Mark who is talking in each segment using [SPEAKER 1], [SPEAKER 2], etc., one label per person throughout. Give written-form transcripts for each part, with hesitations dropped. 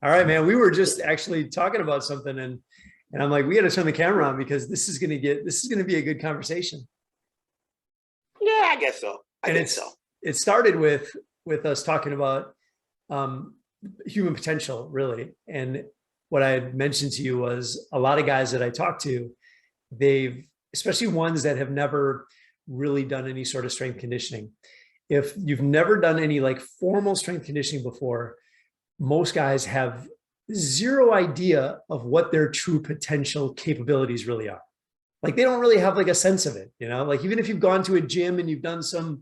[SPEAKER 1] All right, man. We were just actually talking about something and I'm like, we got to turn the camera on because this is going to be a good conversation.
[SPEAKER 2] Yeah, I guess so.
[SPEAKER 1] And it started with us talking about um, human potential, really. And what I had mentioned to you was a lot of guys that I talked to, especially ones that have never really done any sort of strength conditioning. If you've never done any like formal strength conditioning before, most guys have zero idea of what their true potential capabilities really are. Like they don't really have like a sense of it, like even if you've gone to a gym and you've done some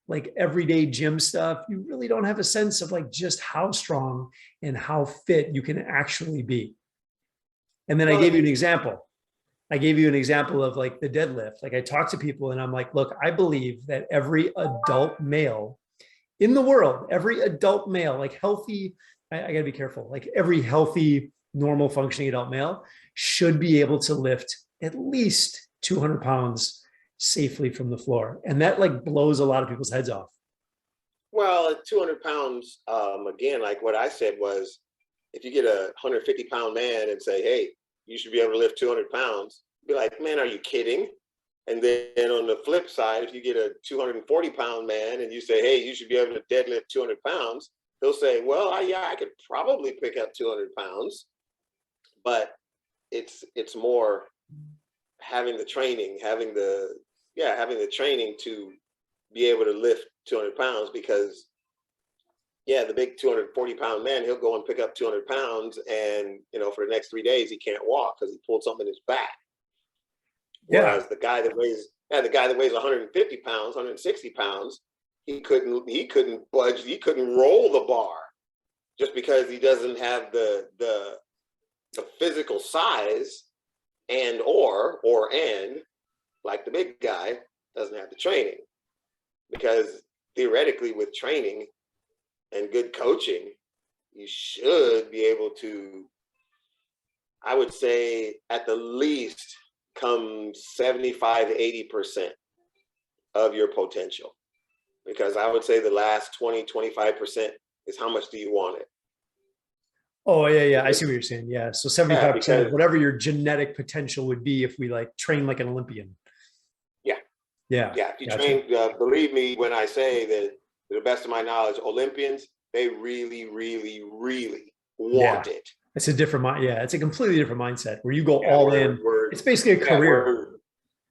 [SPEAKER 1] like everyday gym stuff, you really don't have a sense of like just how strong and how fit you can actually be. And then I gave you an example. I gave you an example of like the deadlift. Like I talk to people and I'm like, look, I believe that every adult male in the world, every adult male, like healthy, I gotta be careful, like every healthy, normal functioning adult male should be able to lift at least 200 pounds safely from the floor. And that like blows a lot of people's heads off.
[SPEAKER 2] Well, at 200 pounds, again, like what I said was, if you get a 150-pound man and say, hey, you should be able to lift 200 pounds, be like, man, are you kidding? And then on the flip side, if you get a 240-pound man and you say, hey, you should be able to deadlift 200 pounds, they'll say, well, yeah, I could probably pick up 200 pounds. But it's more having the training, having the training to be able to lift 200 pounds because, yeah, the big 240-pound man, he'll go and pick up 200 pounds and, for the next 3 days, he can't walk because he pulled something in his back. Whereas the guy that weighs 150 pounds, 160 pounds, he couldn't budge, he couldn't roll the bar just because he doesn't have the physical size and like the big guy doesn't have the training. Because theoretically with training and good coaching, you should be able to, I would say at the least come 75, 80% of your potential. Because I would say the last 20, 25% is how much do you want it?
[SPEAKER 1] Oh, yeah. I see what you're saying. Yeah. So 75% of whatever your genetic potential would be if we like train like an Olympian.
[SPEAKER 2] Yeah. If you train, believe me when I say that, to the best of my knowledge, Olympians, they really, really, really want it.
[SPEAKER 1] It's a different mind. Yeah, it's a completely different mindset where you go all in. It's basically a career.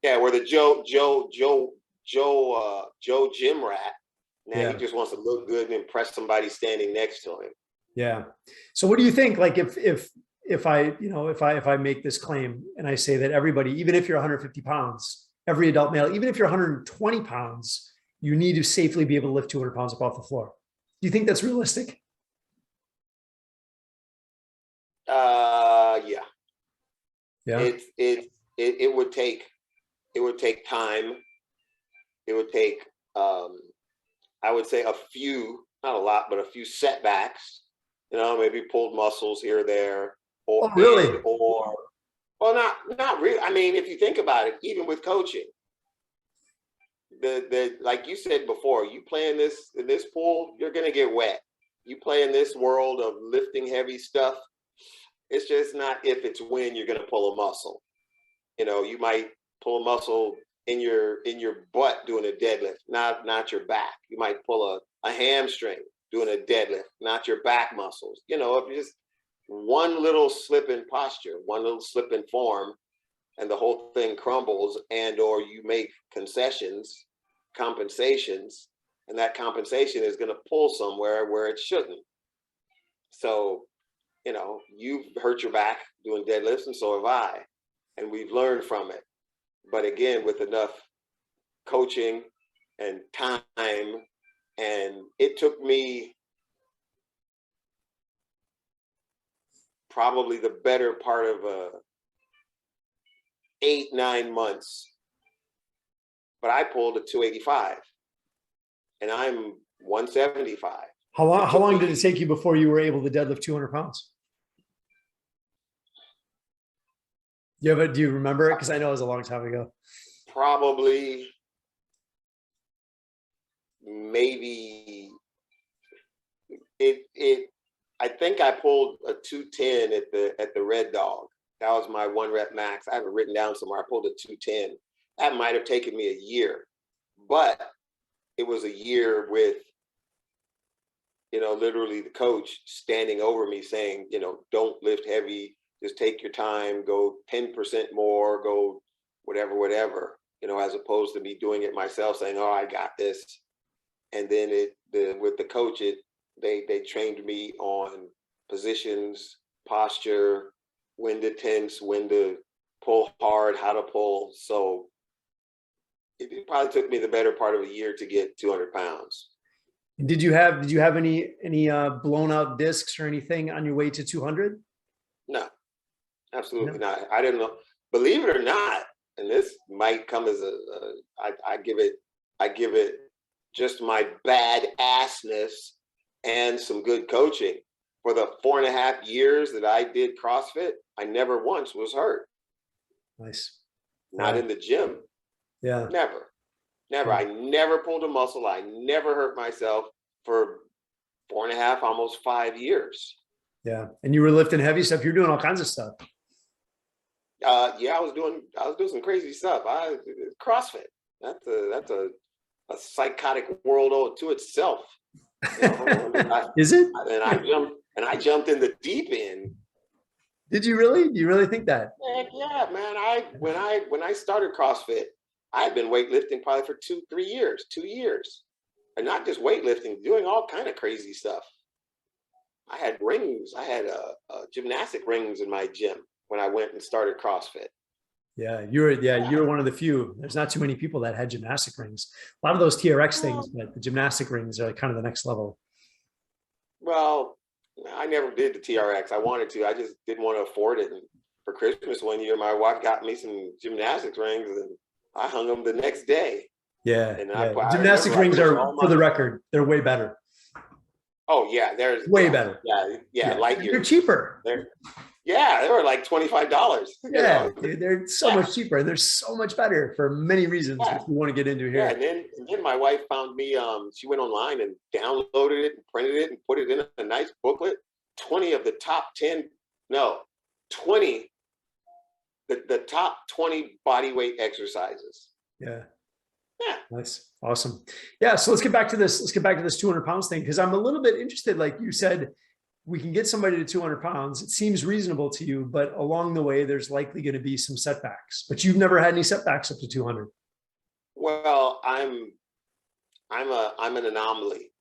[SPEAKER 2] Where the Joe gym rat. Now he just wants to look good and impress somebody standing next to him.
[SPEAKER 1] Yeah. So what do you think? Like if I make this claim and I say that everybody, even if you're 150 pounds, every adult male, even if you're 120 pounds, you need to safely be able to lift 200 pounds up off the floor. Do you think that's realistic?
[SPEAKER 2] Yeah.
[SPEAKER 1] Yeah.
[SPEAKER 2] It would take time. It would take, I would say a few, not a lot, but a few setbacks, maybe pulled muscles here or there,
[SPEAKER 1] or really?
[SPEAKER 2] Well, not really. I mean, if you think about it, even with coaching, the like you said before, you play in this pool, you're gonna get wet. You play in this world of lifting heavy stuff. It's just not if, it's when you're gonna pull a muscle. You might pull a muscle in your butt doing a deadlift, not your back. You might pull a hamstring doing a deadlift, not your back muscles. If you just one little slip in posture, one little slip in form, and the whole thing crumbles, and or you make compensations, and that compensation is going to pull somewhere where it shouldn't. So, you've hurt your back doing deadlifts, and so have I, and we've learned from it. But again, with enough coaching and time, and it took me probably the better part of 8-9 months, but I pulled a 285 and I'm 175.
[SPEAKER 1] How long did it take you before you were able to deadlift 200 pounds? Do you remember it? Because I know it was a long time ago.
[SPEAKER 2] Probably maybe it I think I pulled a 210 at the Red Dog. That was my 1 rep max. I have it written down somewhere. I pulled a 210. That might have taken me a year, but it was a year with, literally the coach standing over me saying, don't lift heavy, just take your time, go 10% more, go whatever, as opposed to me doing it myself, saying, oh, I got this. And then with the coach, they trained me on positions, posture, when to tense, when to pull hard, how to pull. So it probably took me the better part of a year to get 200 pounds.
[SPEAKER 1] Did you have any blown out discs or anything on your way to 200?
[SPEAKER 2] No, absolutely not. I didn't know. Believe it or not, and this might come as I give it just my bad assness and some good coaching. For the 4.5 years that I did CrossFit, I never once was hurt.
[SPEAKER 1] Nice.
[SPEAKER 2] Not in the gym.
[SPEAKER 1] Yeah.
[SPEAKER 2] Never. I never pulled a muscle. I never hurt myself for 4.5, almost 5 years.
[SPEAKER 1] Yeah. And you were lifting heavy stuff. You're doing all kinds of stuff.
[SPEAKER 2] Yeah, I was doing some crazy stuff. CrossFit. That's a psychotic world all to itself.
[SPEAKER 1] Is it?
[SPEAKER 2] And I jumped in the deep end.
[SPEAKER 1] Did you really? Do you really think that?
[SPEAKER 2] Heck yeah, man. When I started CrossFit, I had been weightlifting probably for 2 years. And not just weightlifting, doing all kind of crazy stuff. I had rings. I had gymnastic rings in my gym when I went and started CrossFit.
[SPEAKER 1] Yeah, you're one of the few. There's not too many people that had gymnastic rings. A lot of those TRX things, but the gymnastic rings are kind of the next level.
[SPEAKER 2] Well, I never did the TRX. I wanted to. I just didn't want to afford it. And for Christmas one year, my wife got me some gymnastics rings, and I hung them the next day.
[SPEAKER 1] Yeah,
[SPEAKER 2] and
[SPEAKER 1] gymnastic rings are, for the record, they're way better.
[SPEAKER 2] Oh yeah, there's
[SPEAKER 1] way better.
[SPEAKER 2] Yeah, like
[SPEAKER 1] they're cheaper.
[SPEAKER 2] They were like $25.
[SPEAKER 1] Yeah, dude, they're so much cheaper. They're so much better for many reasons, which we want to get into here.
[SPEAKER 2] Yeah, and then my wife found me. She went online and downloaded it and printed it and put it in a nice booklet. 20 of the top 10, no, 20, the top 20 body weight exercises.
[SPEAKER 1] Yeah.
[SPEAKER 2] Yeah.
[SPEAKER 1] Nice. Awesome. Yeah. So let's get back to this. Let's get back to this 200 pounds thing. Cause I'm a little bit interested. Like you said, we can get somebody to 200 pounds. It seems reasonable to you, but along the way, there's likely going to be some setbacks, but you've never had any setbacks up to 200.
[SPEAKER 2] Well, I'm an anomaly.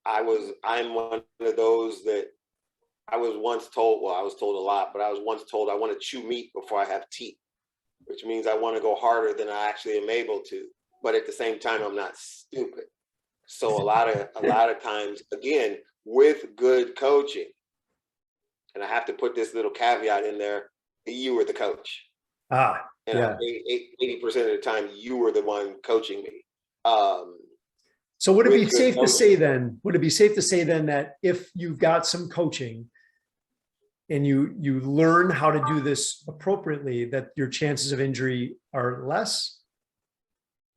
[SPEAKER 2] I'm one of those that I was once told, well, I was told a lot, but I was once told I want to chew meat before I have teeth, which means I want to go harder than I actually am able to. But at the same time, I'm not stupid. So a lot of times, again, with good coaching, and I have to put this little caveat in there, you were the coach. And yeah. 80% of the time, you were the one coaching me.
[SPEAKER 1] So would it be safe to say then, that if you've got some coaching and you learn how to do this appropriately, that your chances of injury are less?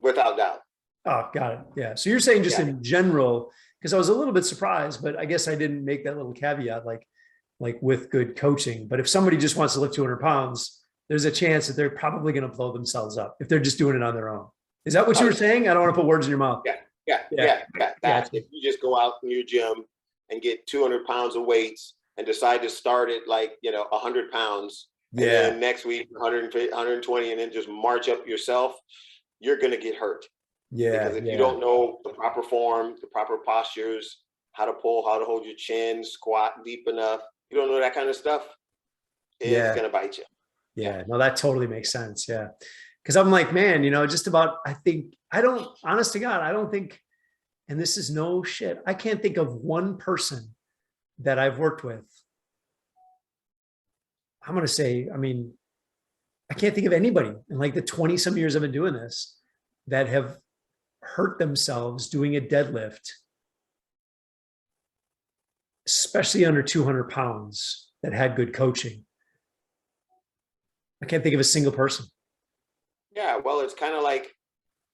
[SPEAKER 2] Without doubt.
[SPEAKER 1] Oh, got it. Yeah. So you're saying just in general, because I was a little bit surprised, but I guess I didn't make that little caveat, like with good coaching. But if somebody just wants to lift 200 pounds, there's a chance that they're probably going to blow themselves up if they're just doing it on their own. Is that what you were saying? I don't want to put words in your mouth.
[SPEAKER 2] Yeah. If you just go out in your gym and get 200 pounds of weights and decide to start at 100 pounds, and then next week 150, 120, and then just march up yourself, you're going to get hurt.
[SPEAKER 1] Yeah.
[SPEAKER 2] Because if you don't know the proper form, the proper postures, how to pull, how to hold your chin, squat deep enough, you don't know that kind of stuff, it's going to bite you.
[SPEAKER 1] Yeah. No, that totally makes sense. Yeah. Because I'm like, man, just about, honest to God, I don't think, and this is no shit, I can't think of one person that I've worked with. I'm going to say, I can't think of anybody in like the 20 some years I've been doing this that have hurt themselves doing a deadlift, especially under 200 pounds, that had good coaching. I can't think of a single person.
[SPEAKER 2] Yeah, well, it's kind of like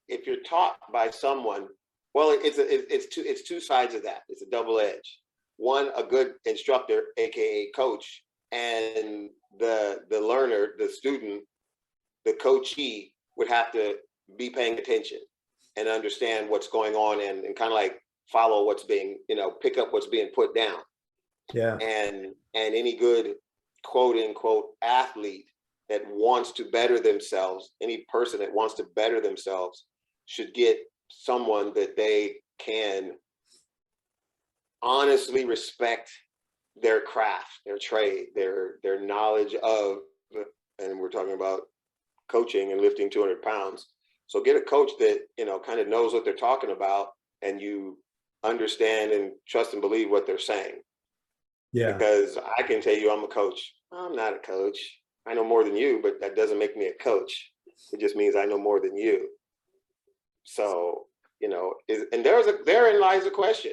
[SPEAKER 2] if you're taught by someone. Well, it's two sides of that. It's a double edge. one, a good instructor, aka coach, and the learner, the student, the coachee would have to be paying attention and understand what's going on, and kind of like follow what's being, pick up what's being put down.
[SPEAKER 1] Yeah.
[SPEAKER 2] And any good quote unquote athlete that wants to better themselves, any person that wants to better themselves should get someone that they can honestly respect their craft, their trade, their knowledge of, and we're talking about coaching and lifting 200 pounds. So get a coach that, kind of knows what they're talking about, and you understand and trust and believe what they're saying.
[SPEAKER 1] Yeah.
[SPEAKER 2] Because I can tell you I'm a coach. I'm not a coach. I know more than you, but that doesn't make me a coach. It just means I know more than you. So, and therein lies the question.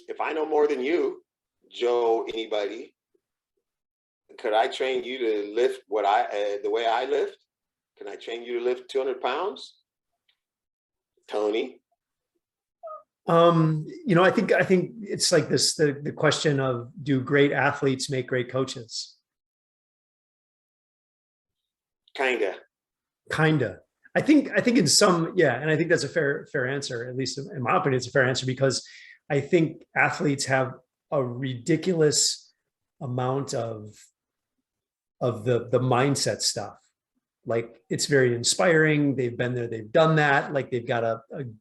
[SPEAKER 2] If I know more than you, Joe, anybody, could I train you to lift the way I lift? Can I train you to lift 200 pounds? Tony?
[SPEAKER 1] I think it's like this, the question of, do great athletes make great coaches?
[SPEAKER 2] Kinda.
[SPEAKER 1] I think in some, yeah. And I think that's a fair answer, at least in my opinion, it's a fair answer, because I think athletes have a ridiculous amount of the mindset stuff. Like, it's very inspiring. They've been there, they've done that. Like, they've got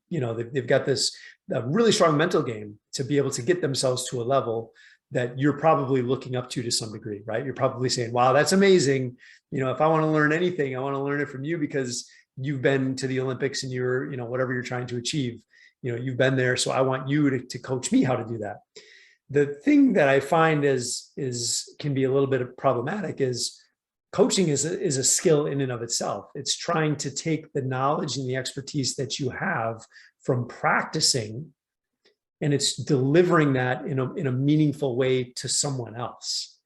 [SPEAKER 1] they've got this a really strong mental game to be able to get themselves to a level that you're probably looking up to some degree, right? You're probably saying, wow, that's amazing. If I want to learn anything, I want to learn it from you, because you've been to the Olympics and you're, whatever you're trying to achieve, you've been there. So I want you to coach me how to do that. The thing that I find can be a little bit problematic is coaching is a skill in and of itself. It's trying to take the knowledge and the expertise that you have from practicing, and it's delivering that in a meaningful way to someone else.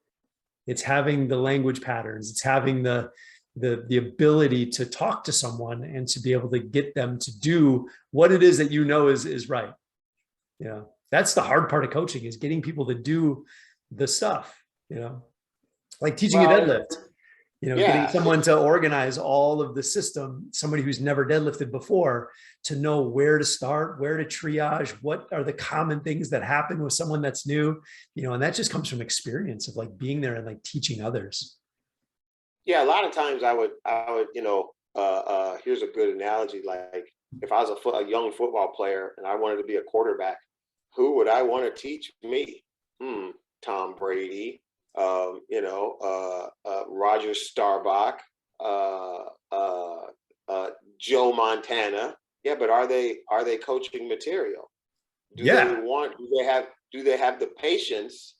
[SPEAKER 1] It's having the language patterns. It's having the ability to talk to someone and to be able to get them to do what it is that is right. That's the hard part of coaching, is getting people to do the stuff, like teaching a deadlift. Getting someone to organize all of the system, somebody who's never deadlifted before, to know where to start, where to triage, what are the common things that happen with someone that's new, and that just comes from experience of like being there and like teaching others.
[SPEAKER 2] Yeah, a lot of times I would, here's a good analogy. Like, if I was a young football player and I wanted to be a quarterback, who would I want to teach me? Tom Brady, Roger Staubach, Joe Montana. Yeah, but are they coaching material? Do they have the patience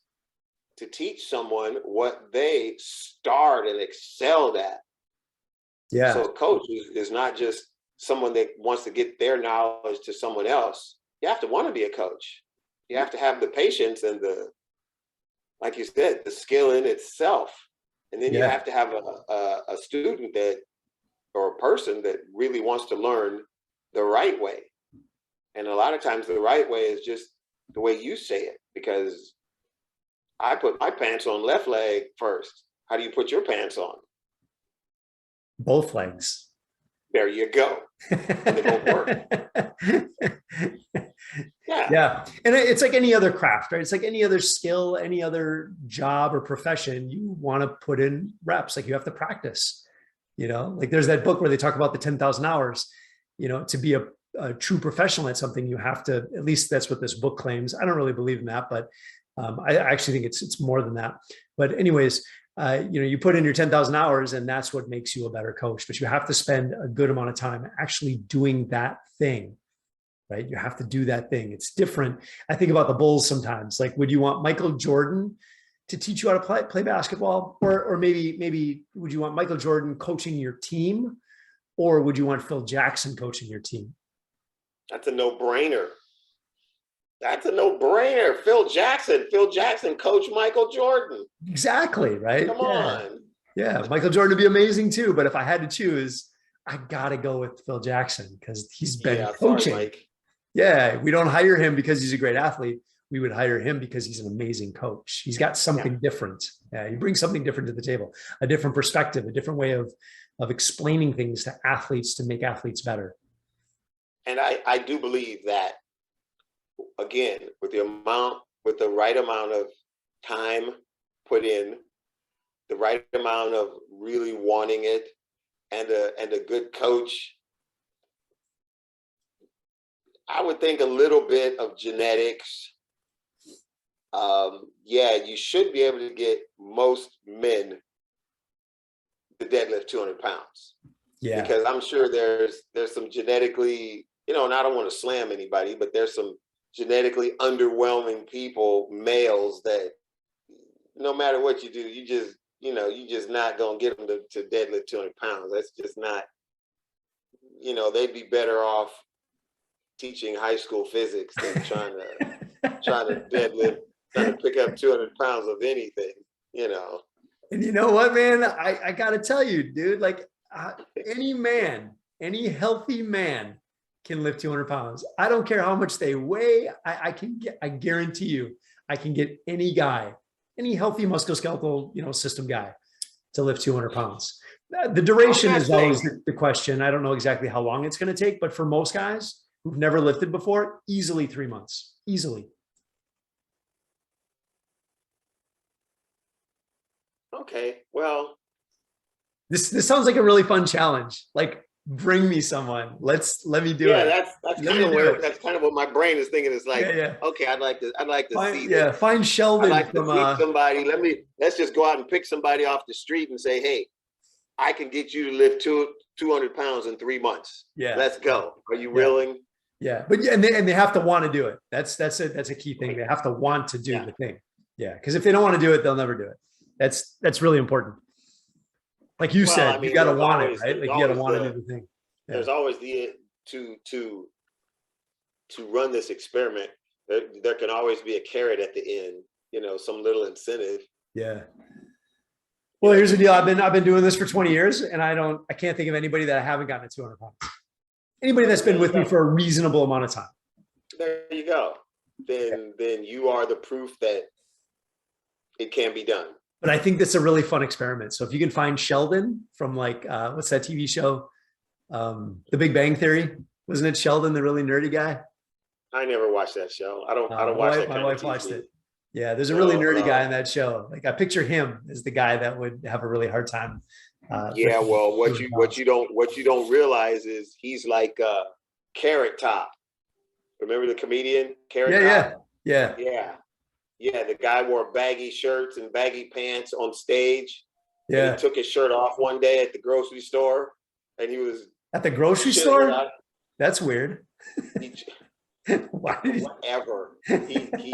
[SPEAKER 2] to teach someone what they starred and excelled at?
[SPEAKER 1] Yeah.
[SPEAKER 2] So a coach is not just someone that wants to get their knowledge to someone else. You have to want to be a coach. You have to have the patience and like you said, the skill in itself. And then you have to have a student or a person that really wants to learn the right way. And a lot of times the right way is just the way you say it, because I put my pants on left leg first. How do you put your pants on?
[SPEAKER 1] Both legs.
[SPEAKER 2] There you go. And they both work.
[SPEAKER 1] Yeah. And it's like any other craft, right? It's like any other skill, any other job or profession. You want to put in reps, like you have to practice, like there's that book where they talk about the 10,000 hours, to be a true professional at something, you have to, at least that's what this book claims. I don't really believe in that, but I actually think it's more than that. But anyways, you put in your 10,000 hours and that's what makes you a better coach, but you have to spend a good amount of time actually doing that thing, right? You have to do that thing. It's different. I think about the Bulls sometimes, like, would you want Michael Jordan to teach you how to play basketball? Or maybe would you want Michael Jordan coaching your team? Or would you want Phil Jackson coaching your team?
[SPEAKER 2] That's a no-brainer. Phil Jackson coached Michael Jordan.
[SPEAKER 1] Exactly, right?
[SPEAKER 2] Come on.
[SPEAKER 1] Yeah, Michael Jordan would be amazing too. But if I had to choose, I got to go with Phil Jackson, because he's been coaching.
[SPEAKER 2] Sorry, Mike.
[SPEAKER 1] Yeah, we don't hire him because he's a great athlete. we would hire him because he's an amazing coach. He's got something different. He brings something different to the table, a different perspective, a different way of explaining things to athletes to make athletes better.
[SPEAKER 2] And I do believe that, again, with the right amount of time put in, the right amount of really wanting it, and a good coach, I would think a little bit of genetics. You should be able to get most men to deadlift 200 pounds.
[SPEAKER 1] Yeah.
[SPEAKER 2] Because I'm sure there's some genetically, and I don't want to slam anybody, but there's some genetically underwhelming people, males, that no matter what you do, you just not gonna get them to deadlift 200 pounds. That's just not, they'd be better off teaching high school physics than trying to deadlift, trying to pick up 200 pounds of anything,
[SPEAKER 1] And you know what, man? I gotta tell you, dude, like any healthy man can lift 200 pounds. I don't care how much they weigh. I guarantee you, I can get any guy, any healthy musculoskeletal, system guy to lift 200 pounds. The duration is always the question. I don't know exactly how long it's going to take, but for most guys who've never lifted before, easily 3 months, easily.
[SPEAKER 2] Okay, well,
[SPEAKER 1] this sounds like a really fun challenge. Like, bring me someone. Let me do it.
[SPEAKER 2] Yeah, that's kind of what my brain is thinking. It's like, okay, I'd like to see that.
[SPEAKER 1] Yeah, find Sheldon.
[SPEAKER 2] I'd like to meet somebody. Let's just go out and pick somebody off the street and say, hey, I can get you to lift 200 pounds in 3 months.
[SPEAKER 1] Yeah,
[SPEAKER 2] let's go. Are you willing?
[SPEAKER 1] Yeah, but and they have to want to do it. That's a key thing. They have to want to do the thing. Yeah, because if they don't want to do it, they'll never do it. That's really important. Like you said, you got to want it, right? Like you got to want to do the thing. Yeah.
[SPEAKER 2] There's always to run this experiment. There can always be a carrot at the end. Some little incentive.
[SPEAKER 1] Yeah. Well, here's the deal. I've been doing this for 20 years, and I can't think of anybody that I haven't gotten to 200 pounds. Anybody that's been with me for a reasonable amount of time.
[SPEAKER 2] There you go. Then you are the proof that it can be done.
[SPEAKER 1] But I think that's a really fun experiment. So if you can find Sheldon from what's that TV show? The Big Bang Theory. Wasn't it Sheldon, the really nerdy guy?
[SPEAKER 2] I never watched that show. I don't watch that. My wife watched it.
[SPEAKER 1] Yeah, there's a really nerdy guy in that show. Like I picture him as the guy that would have a really hard time.
[SPEAKER 2] Well, what you don't realize is he's like Carrot Top. Remember the comedian Carrot Top? Yeah. The guy wore baggy shirts and baggy pants on stage. Yeah. He took his shirt off one day at the grocery store, and he was
[SPEAKER 1] at the grocery store. That's weird.
[SPEAKER 2] Whatever. He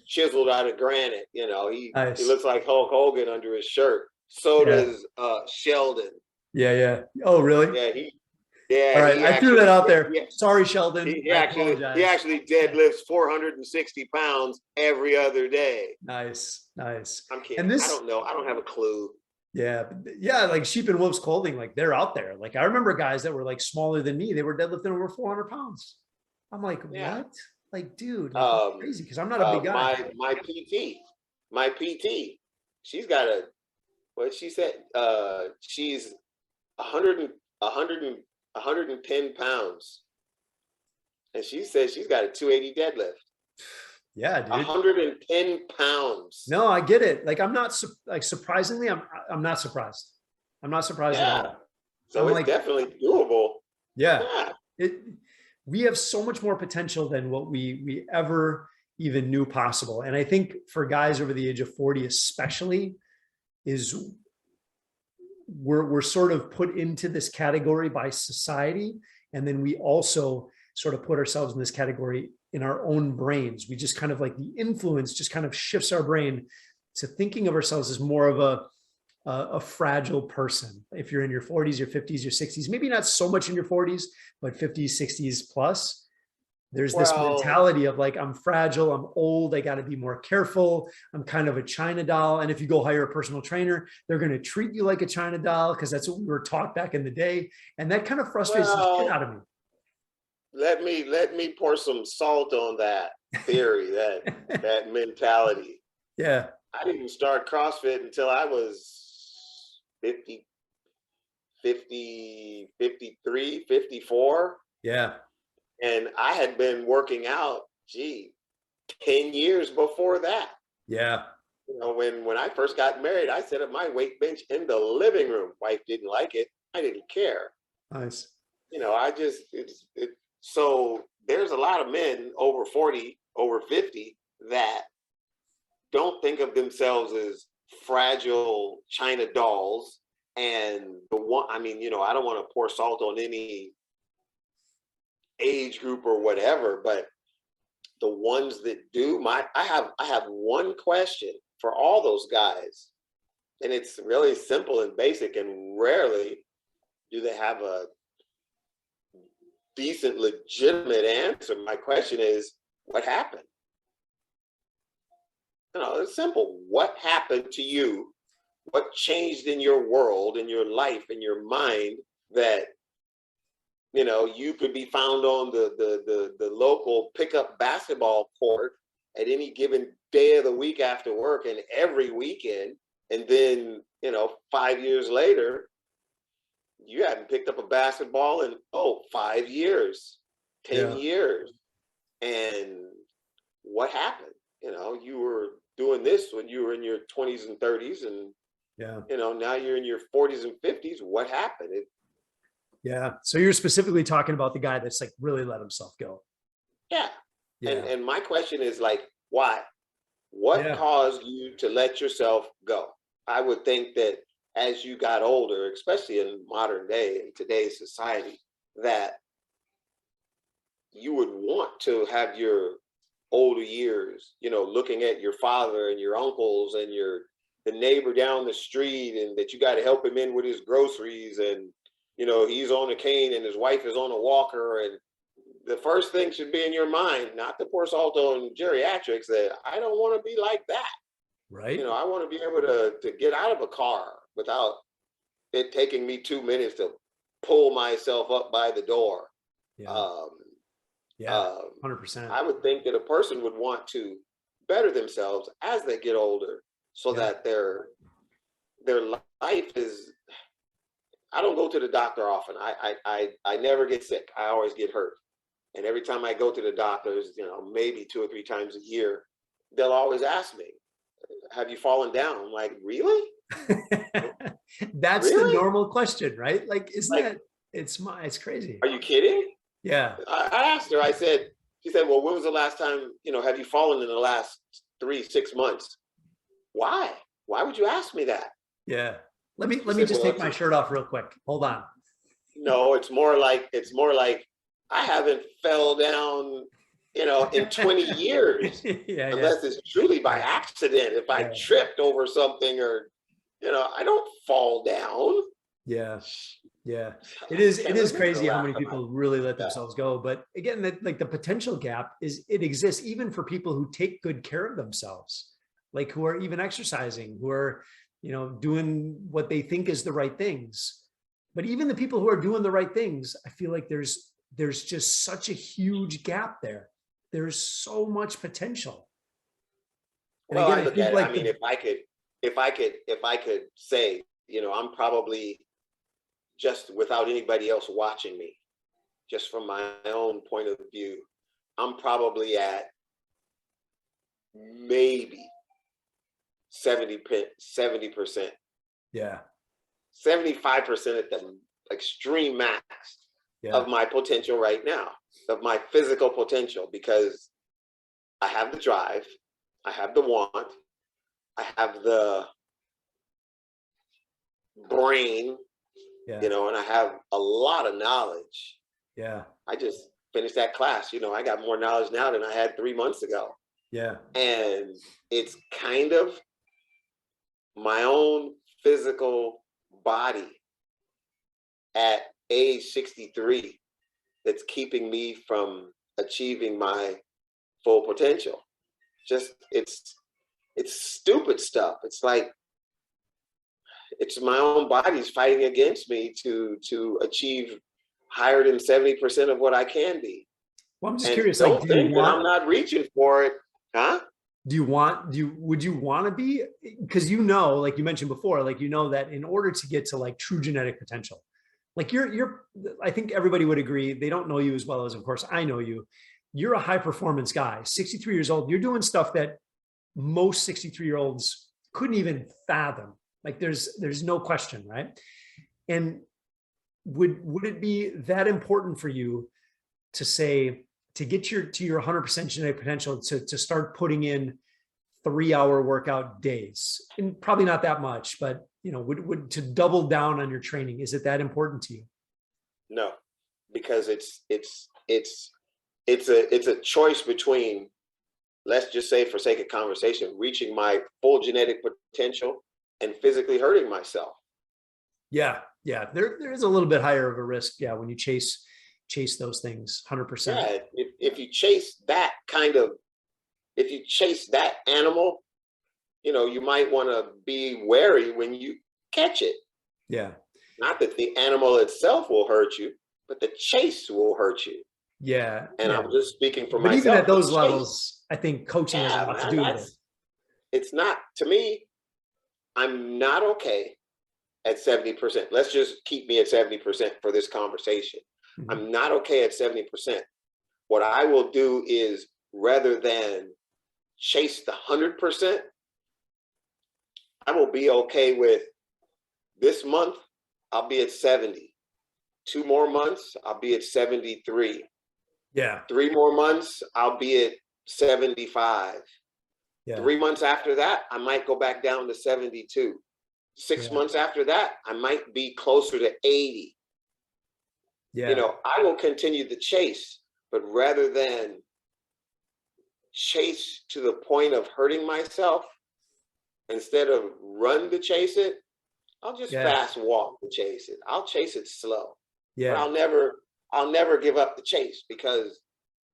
[SPEAKER 2] chiseled out of granite. He looks like Hulk Hogan under his shirt. So does Sheldon.
[SPEAKER 1] Yeah. Oh, really?
[SPEAKER 2] Yeah.
[SPEAKER 1] All right. I threw that out there. Yeah. Sorry, Sheldon.
[SPEAKER 2] He actually deadlifts 460 pounds every other day.
[SPEAKER 1] Nice.
[SPEAKER 2] I'm kidding. I don't know. I don't have a clue.
[SPEAKER 1] Yeah. Like Sheep and Wolves Clothing, like they're out there. Like I remember guys that were like smaller than me. They were deadlifting over 400 pounds. I'm like, what? Like, dude, like, crazy. Cause I'm not a big guy.
[SPEAKER 2] My PT, she's got what she said, she's 110 pounds. And she says she's got a 280 deadlift.
[SPEAKER 1] Yeah, dude.
[SPEAKER 2] 110 pounds.
[SPEAKER 1] No, I get it. Like, I'm not surprisingly, I'm not surprised. I'm not surprised at all.
[SPEAKER 2] So it's definitely doable.
[SPEAKER 1] Yeah. We have so much more potential than what we ever even knew possible. And I think for guys over the age of 40, especially, is we're sort of put into this category by society. And then we also sort of put ourselves in this category in our own brains. We just kind of like the influence just kind of shifts our brain to thinking of ourselves as more of a fragile person. If you're in your 40s, your 50s, your 60s, maybe not so much in your 40s, but 50s, 60s plus, there's this mentality of like, I'm fragile, I'm old, I got to be more careful. I'm kind of a China doll. And if you go hire a personal trainer, they're going to treat you like a China doll because that's what we were taught back in the day. And that kind of frustrates the shit out of me.
[SPEAKER 2] Let me pour some salt on that. theory, that mentality.
[SPEAKER 1] Yeah.
[SPEAKER 2] I didn't start CrossFit until I was 50, 50, 53, 54.
[SPEAKER 1] Yeah.
[SPEAKER 2] And I had been working out, 10 years before that.
[SPEAKER 1] Yeah.
[SPEAKER 2] You know, when I first got married, I set up my weight bench in the living room. Wife didn't like it. I didn't care.
[SPEAKER 1] Nice.
[SPEAKER 2] You know, so there's a lot of men over 40, over 50 that don't think of themselves as fragile China dolls. And I don't want to pour salt on any age group or whatever, but the ones that do, I have one question for all those guys, and it's really simple and basic, and rarely do they have a decent, legitimate answer. My question is, what happened? It's simple. What happened to you? What changed in your world, in your life, in your mind, that you could be found on the local pickup basketball court at any given day of the week after work and every weekend, and then 5 years later you hadn't picked up a basketball in 5 years, 10 years. And what happened? You were doing this when you were in your 20s and 30s, and now you're in your 40s and 50s. What happened?
[SPEAKER 1] Yeah. So you're specifically talking about the guy that's like really let himself go.
[SPEAKER 2] Yeah. And my question is like, why? What caused you to let yourself go? I would think that as you got older, especially in modern day, in today's society, that you would want to have your older years, looking at your father and your uncles and the neighbor down the street, and that you got to help him in with his groceries, and he's on a cane and his wife is on a walker, and the first thing should be in your mind, not to pour salt on geriatrics, that I don't want to be like that.
[SPEAKER 1] Right.
[SPEAKER 2] I want to be able to get out of a car without it taking me 2 minutes to pull myself up by the door.
[SPEAKER 1] Yeah. 100%.
[SPEAKER 2] I would think that a person would want to better themselves as they get older, so that their life is. I don't go to the doctor often. I never get sick. I always get hurt. And every time I go to the doctors, maybe 2 or 3 times a year, they'll always ask me, have you fallen down? I'm like, really?
[SPEAKER 1] That's
[SPEAKER 2] really?
[SPEAKER 1] the normal question, right? Like, isn't that, it's crazy.
[SPEAKER 2] Are you kidding?
[SPEAKER 1] Yeah.
[SPEAKER 2] I asked her, she said, well, when was the last time, have you fallen in the last 6 months? Why? Why would you ask me that?
[SPEAKER 1] Yeah. Let me just take my shirt off real quick. Hold on.
[SPEAKER 2] No, it's more like I haven't fell down, in 20 years, unless it's truly by accident. If I tripped over something, or, I don't fall down.
[SPEAKER 1] Yeah. Yeah. It is crazy how many people really let themselves go. But again, like the potential gap it exists even for people who take good care of themselves, like who are even exercising, who are, doing what they think is the right things. But even the people who are doing the right things, I feel like there's just such a huge gap there. There's so much potential.
[SPEAKER 2] And well, again, I look at it, if I could say, I'm probably, just without anybody else watching me, just from my own point of view, I'm probably at maybe 70%.
[SPEAKER 1] Yeah.
[SPEAKER 2] 75% at the extreme max of my potential right now, of my physical potential, because I have the drive, I have the want, I have the brain, and I have a lot of knowledge.
[SPEAKER 1] Yeah.
[SPEAKER 2] I just finished that class. I got more knowledge now than I had 3 months ago.
[SPEAKER 1] Yeah.
[SPEAKER 2] And it's kind of my own physical body at age 63 that's keeping me from achieving my full potential. Just it's stupid stuff. It's like it's my own body's fighting against me to achieve higher than 70% of what I can be.
[SPEAKER 1] Well, I'm just
[SPEAKER 2] And
[SPEAKER 1] curious, like,
[SPEAKER 2] don't think that I'm not reaching for it, huh?
[SPEAKER 1] would you want to be, because you know, like you mentioned before, like, you know, that in order to get to like true genetic potential, like I think everybody would agree, they don't know you as well as, of course, I know you. You're a high performance guy, 63 years old. You're doing stuff that most 63-year-olds couldn't even fathom. Like there's no question, right? And would it be that important for you to say, to get to your 100% genetic potential, to start putting in 3-hour workout days, and probably not that much, but you know, would to double down on your training, is it that important to you?
[SPEAKER 2] No, because it's a choice between, let's just say for sake of conversation, reaching my full genetic potential and physically hurting myself.
[SPEAKER 1] Yeah, yeah, there is a little bit higher of a risk, yeah, when you chase those things 100%.
[SPEAKER 2] Yeah, if you chase that kind of, if you chase that animal, you know, you might want to be wary when you catch it.
[SPEAKER 1] Yeah,
[SPEAKER 2] Not that the animal itself will hurt you, but the chase will hurt you.
[SPEAKER 1] yeah,
[SPEAKER 2] And
[SPEAKER 1] yeah.
[SPEAKER 2] I'm just speaking for
[SPEAKER 1] But even
[SPEAKER 2] myself.
[SPEAKER 1] at
[SPEAKER 2] The
[SPEAKER 1] those
[SPEAKER 2] chase,
[SPEAKER 1] levels, I think coaching has a
[SPEAKER 2] yeah,
[SPEAKER 1] lot to
[SPEAKER 2] man,
[SPEAKER 1] do with it.
[SPEAKER 2] it's not, to me, I'm not okay at 70%. Let's just keep me at 70% for this conversation.
[SPEAKER 1] Mhm.
[SPEAKER 2] I'm not okay at 70%. What I will do is, rather than chase the 100%, I will be okay with, this month, I'll be at 70. 2 more months, I'll be at 73.
[SPEAKER 1] Yeah,
[SPEAKER 2] 3 more months, I'll be at 75.
[SPEAKER 1] yeah,
[SPEAKER 2] 3 months after that, I might go back down to 72. Six
[SPEAKER 1] yeah,
[SPEAKER 2] months after that, I might be closer to 80. You
[SPEAKER 1] yeah,
[SPEAKER 2] know, I will continue the chase, but rather than chase to the point of hurting myself, instead of run to chase it, I'll just
[SPEAKER 1] yeah,
[SPEAKER 2] fast walk to chase it. I'll chase it slow, but
[SPEAKER 1] yeah,
[SPEAKER 2] I'll never give up the chase, because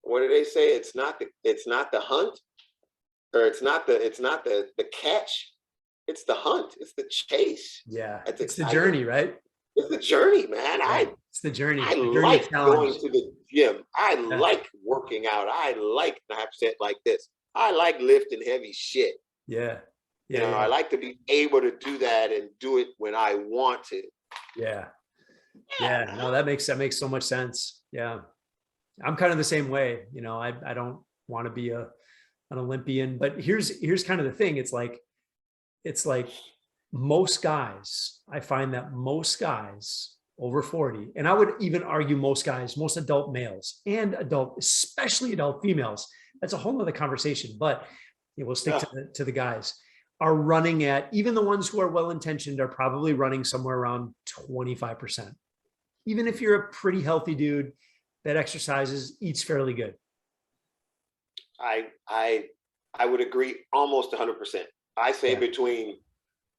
[SPEAKER 2] what do they say? It's not the hunt, or it's not the catch. It's the hunt. It's the chase.
[SPEAKER 1] yeah.
[SPEAKER 2] That's
[SPEAKER 1] It's the
[SPEAKER 2] exciting.
[SPEAKER 1] journey, right?
[SPEAKER 2] It's the journey, man.
[SPEAKER 1] Yeah,
[SPEAKER 2] I
[SPEAKER 1] it's the
[SPEAKER 2] I
[SPEAKER 1] journey of
[SPEAKER 2] like
[SPEAKER 1] challenge.
[SPEAKER 2] going to the gym. I
[SPEAKER 1] Yeah,
[SPEAKER 2] like working out. I like, I have said like this, I like lifting heavy shit.
[SPEAKER 1] yeah,
[SPEAKER 2] You
[SPEAKER 1] yeah,
[SPEAKER 2] know, I
[SPEAKER 1] yeah,
[SPEAKER 2] like to be able to do that and do it when I want to.
[SPEAKER 1] yeah,
[SPEAKER 2] Yeah,
[SPEAKER 1] yeah.
[SPEAKER 2] man.
[SPEAKER 1] No, that makes so much sense. Yeah, I'm kind of the same way. You know, I don't want to be an Olympian, but here's kind of the thing. It's like most guys, I find that most guys over 40, and I would even argue most guys, most adult males and especially adult females, that's a whole other conversation, but we'll stick
[SPEAKER 2] Yeah,
[SPEAKER 1] to the guys, are running at, even the ones who are well-intentioned are probably running somewhere around 25%. Even if you're a pretty healthy dude that exercises, eats fairly good.
[SPEAKER 2] I I I would agree almost 100%. I say
[SPEAKER 1] Yeah.
[SPEAKER 2] between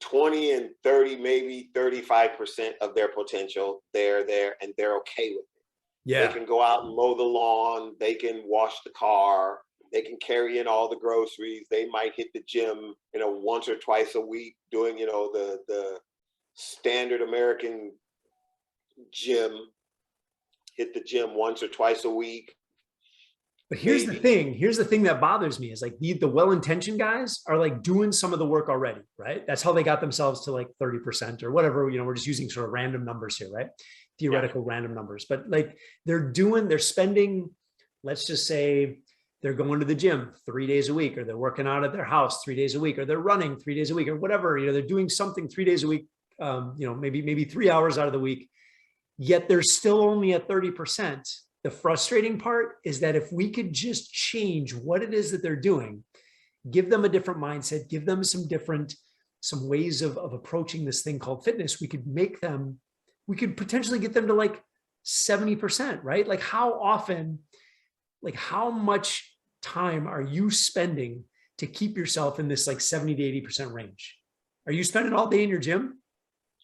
[SPEAKER 2] 20 and 30, maybe 35% of their potential, they're there and they're okay with it. They
[SPEAKER 1] Yeah.
[SPEAKER 2] can go out and mow the lawn, they can wash the car, they can carry in all the groceries, they might hit the gym, you know, once or twice a week, doing, you know, the standard American gym, hit the gym once or twice a week,
[SPEAKER 1] But
[SPEAKER 2] maybe.
[SPEAKER 1] here's the thing that bothers me is like the well-intentioned guys are like doing some of the work already, right? That's how they got themselves to like 30% or whatever, we're just using sort of random numbers here, right?
[SPEAKER 2] Yeah.
[SPEAKER 1] Theoretical random numbers, but like they're spending, let's just say they're going to the gym 3 days a week, or they're working out at their house 3 days a week, or they're running 3 days a week, or whatever, they're doing something 3 days a week, maybe 3 hours out of the week, yet they're still only at 30%. The frustrating part is that if we could just change what it is that they're doing, give them a different mindset, give them some ways of approaching this thing called fitness, we could potentially get them to like 70%, right? Like how much time are you spending to keep yourself in this like 70 to 80% range? Are you spending all day in your gym?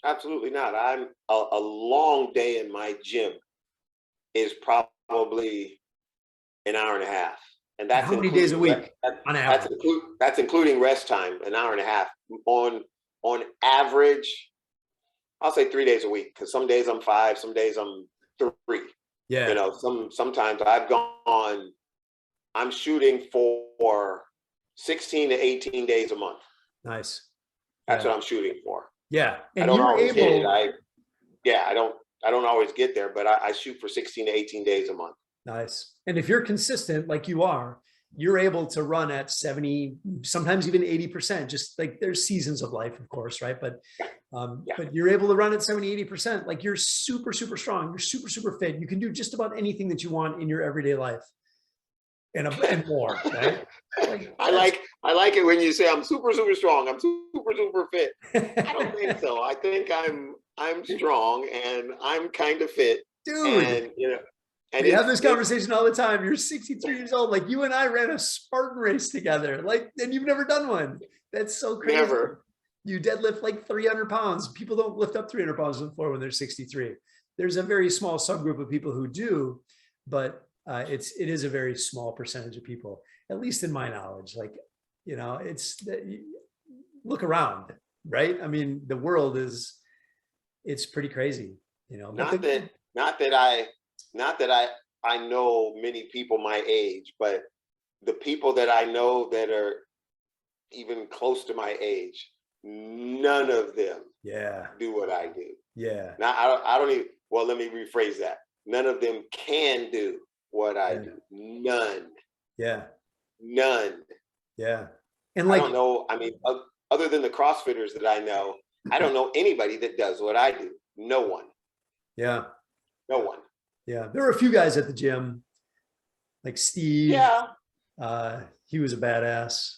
[SPEAKER 2] Absolutely not. I'm a long day in my gym is probably an hour and a half, and
[SPEAKER 1] And
[SPEAKER 2] that's
[SPEAKER 1] how many days a
[SPEAKER 2] including
[SPEAKER 1] week on average?
[SPEAKER 2] that's including rest time. An hour and a half on average. I'll say 3 days a week, because some days I'm 5, some days I'm 3.
[SPEAKER 1] Yeah.
[SPEAKER 2] Sometimes I'm shooting for 16 to 18 days a month.
[SPEAKER 1] Nice.
[SPEAKER 2] That's
[SPEAKER 1] Yeah.
[SPEAKER 2] what I'm shooting for.
[SPEAKER 1] Yeah.
[SPEAKER 2] I
[SPEAKER 1] And
[SPEAKER 2] don't
[SPEAKER 1] you're
[SPEAKER 2] always hit it.
[SPEAKER 1] able,
[SPEAKER 2] I don't always get there, but I shoot for 16 to 18 days a month.
[SPEAKER 1] nice. And if you're consistent like you are, you're able to run at 70, sometimes even 80%, just like there's seasons of life, of course, right?
[SPEAKER 2] Yeah.
[SPEAKER 1] But you're able to run at 70, 80%. Like you're super, super strong. You're super, super fit. You can do just about anything that you want in your everyday life and more, right? Like
[SPEAKER 2] I like it when you say I'm super, super strong. I'm super, super fit. I don't think so. I think I'm strong and I'm kind of fit.
[SPEAKER 1] dude,
[SPEAKER 2] And and
[SPEAKER 1] we have this
[SPEAKER 2] it's
[SPEAKER 1] conversation all the time. You're 63 years old. Like you and I ran a Spartan race together. Like, and you've never done one. That's so crazy.
[SPEAKER 2] never.
[SPEAKER 1] You deadlift like 300 pounds. People don't lift up 300 pounds on the floor when they're 63. There's a very small subgroup of people who do, but it is a very small percentage of people, at least in my knowledge. Like, it's look around, right? I mean, the world it's pretty crazy, but
[SPEAKER 2] Not that I know many people my age, but the people that I know that are even close to my age, none of them
[SPEAKER 1] yeah,
[SPEAKER 2] do what I do.
[SPEAKER 1] yeah,
[SPEAKER 2] Now I don't even. Well, let me rephrase that. None of them can do what I
[SPEAKER 1] yeah,
[SPEAKER 2] do. None.
[SPEAKER 1] yeah,
[SPEAKER 2] None.
[SPEAKER 1] yeah. And
[SPEAKER 2] I
[SPEAKER 1] like,
[SPEAKER 2] don't know. I mean, other than the CrossFitters that I know, I don't know anybody that does what I do. No one.
[SPEAKER 1] yeah,
[SPEAKER 2] No one.
[SPEAKER 1] yeah. There were a few guys at the gym, like Steve.
[SPEAKER 2] Yeah.
[SPEAKER 1] He was a badass.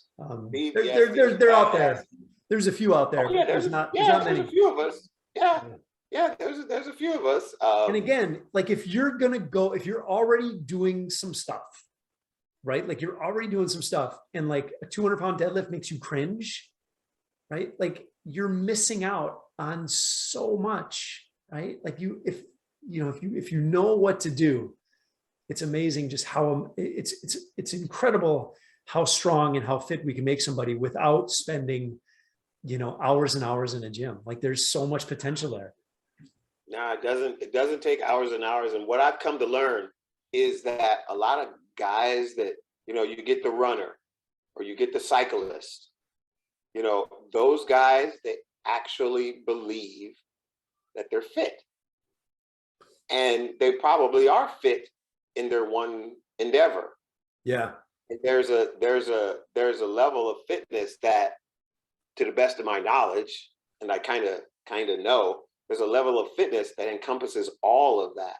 [SPEAKER 2] Steve, yes, Steve's
[SPEAKER 1] They're out
[SPEAKER 2] badass.
[SPEAKER 1] there. There's a few out there,
[SPEAKER 2] Oh yeah,
[SPEAKER 1] but there's not
[SPEAKER 2] there's a
[SPEAKER 1] many.
[SPEAKER 2] few of us. Yeah,
[SPEAKER 1] Yeah.
[SPEAKER 2] yeah, there's a few of us.
[SPEAKER 1] And again, like if you're already doing some stuff, right? Like you're already doing some stuff, and like a 200-pound deadlift makes you cringe, right? Like you're missing out on so much, right? Like if you know what to do, it's amazing just how it's incredible how strong and how fit we can make somebody without spending hours and hours in a gym. Like there's so much potential there.
[SPEAKER 2] Nah, it doesn't take hours and hours. And what I've come to learn is that a lot of guys that you get the runner or you get the cyclist, those guys, they actually believe that they're fit, and they probably are fit in their one endeavor.
[SPEAKER 1] Yeah,
[SPEAKER 2] And there's a level of fitness that, to the best of my knowledge, and I kind of know, there's a level of fitness that encompasses all of that.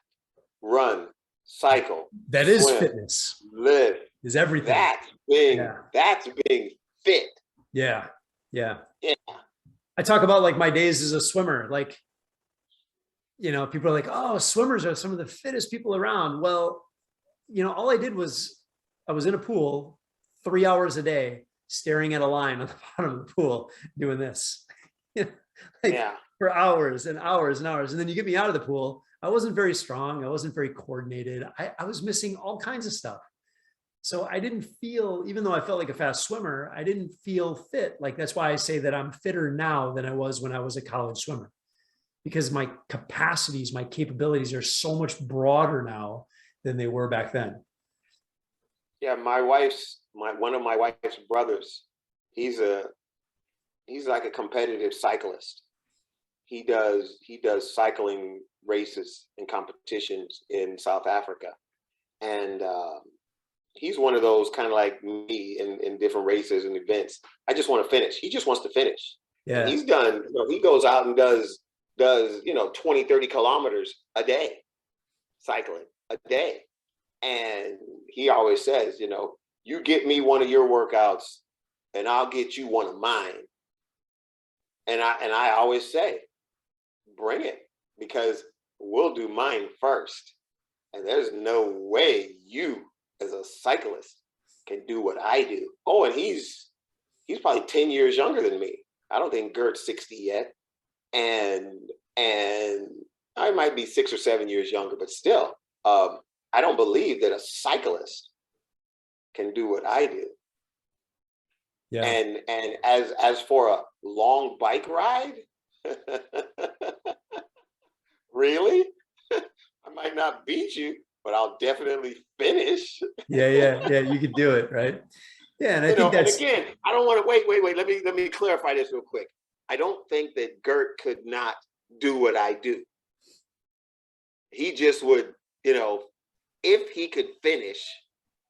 [SPEAKER 2] Run, cycle,
[SPEAKER 1] that is
[SPEAKER 2] swim,
[SPEAKER 1] fitness,
[SPEAKER 2] live.
[SPEAKER 1] is everything.
[SPEAKER 2] That's being fit.
[SPEAKER 1] Yeah, yeah.
[SPEAKER 2] Yeah.
[SPEAKER 1] I talk about like my days as a swimmer. Like, people are like, oh, swimmers are some of the fittest people around. Well, all I did was I was in a pool 3 hours a day, staring at a line on the bottom of the pool, doing this, like
[SPEAKER 2] Yeah.
[SPEAKER 1] for hours and hours and hours. And then you get me out of the pool. I wasn't very strong. I wasn't very coordinated. I was missing all kinds of stuff. So I didn't feel, even though I felt like a fast swimmer, I didn't feel fit. Like that's why I say that I'm fitter now than I was when I was a college swimmer, because my capacities, my capabilities are so much broader now than they were back then.
[SPEAKER 2] Yeah, one of my wife's brothers, he's like a competitive cyclist. He does cycling races and competitions in South Africa, and he's one of those kind of like me in different races and events. I just want to finish. He just wants to finish.
[SPEAKER 1] Yeah.
[SPEAKER 2] And he's done. He goes out and does 20, 30 kilometers a day, cycling a day. And he always says, you get me one of your workouts and I'll get you one of mine. And I always say, bring it, because we'll do mine first. And there's no way you as a cyclist can do what I do. Oh, and he's probably 10 years younger than me. I don't think Gert's 60 yet. And I might be 6 or 7 years younger, but still, I don't believe that a cyclist can do what I do.
[SPEAKER 1] Yeah.
[SPEAKER 2] And as for a long bike ride, really? I might not beat you, but I'll definitely finish.
[SPEAKER 1] Yeah. You could do it, right? Yeah, and I
[SPEAKER 2] You
[SPEAKER 1] think
[SPEAKER 2] know, and
[SPEAKER 1] that's
[SPEAKER 2] again, I don't want to wait. Let me clarify this real quick. I don't think that Gert could not do what I do. He just would, you know, if he could finish,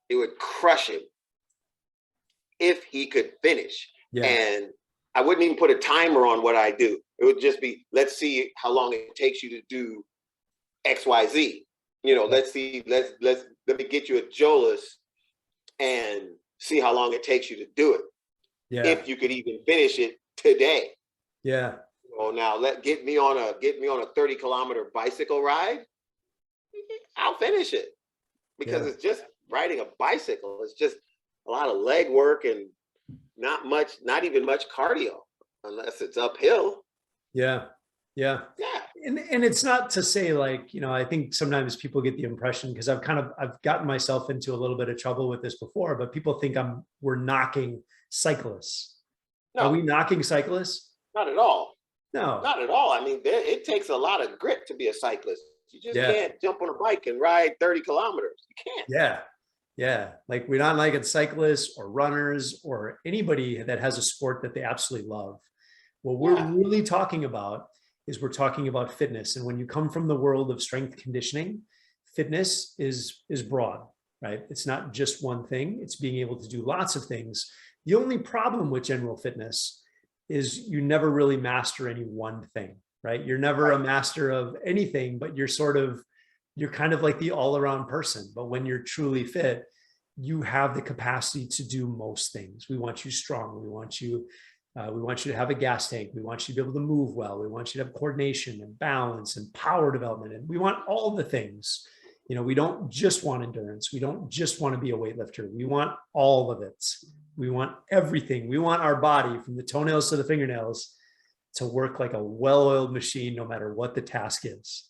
[SPEAKER 2] it would crush him. If he could finish.
[SPEAKER 1] yeah,
[SPEAKER 2] And I wouldn't even put a timer on what I do. It would just be, let's see how long it takes you to do XYZ. You know, let's see, let me get you a Jolus and see how long it takes you to do it.
[SPEAKER 1] yeah,
[SPEAKER 2] If you could even finish it today.
[SPEAKER 1] yeah,
[SPEAKER 2] Oh, now get me on a 30-kilometer bicycle ride. I'll finish it because
[SPEAKER 1] yeah,
[SPEAKER 2] it's just riding a bicycle. It's just a lot of leg work and not even much cardio unless it's uphill.
[SPEAKER 1] yeah, yeah.
[SPEAKER 2] Yeah.
[SPEAKER 1] And it's not to say like, I think sometimes people get the impression, because I've gotten myself into a little bit of trouble with this before, but people think we're knocking cyclists. Are we
[SPEAKER 2] No,
[SPEAKER 1] knocking cyclists?
[SPEAKER 2] not at all.
[SPEAKER 1] No.
[SPEAKER 2] Not at all. I mean, it takes a lot of grit to be a cyclist. You just
[SPEAKER 1] Yeah.
[SPEAKER 2] can't jump on a bike and ride 30 kilometers. You can't.
[SPEAKER 1] Yeah. Yeah. Like we're not like cyclists or runners or anybody that has a sport that they absolutely love. What we're
[SPEAKER 2] Yeah.
[SPEAKER 1] really talking about is we're talking about fitness. And when you come from the world of strength conditioning, fitness is broad, right? It's not just one thing. It's being able to do lots of things. The only problem with general fitness is you never really master any one thing, right? You're never a master of anything, but you're kind of like the all-around person. But when you're truly fit, you have the capacity to do most things. We want you strong. We want you to have a gas tank. We want you to be able to move well. We want you to have coordination and balance and power development. And we want all the things. We don't just want endurance. We don't just want to be a weightlifter. We want all of it. We want everything. We want our body from the toenails to the fingernails to work like a well-oiled machine, no matter what the task is.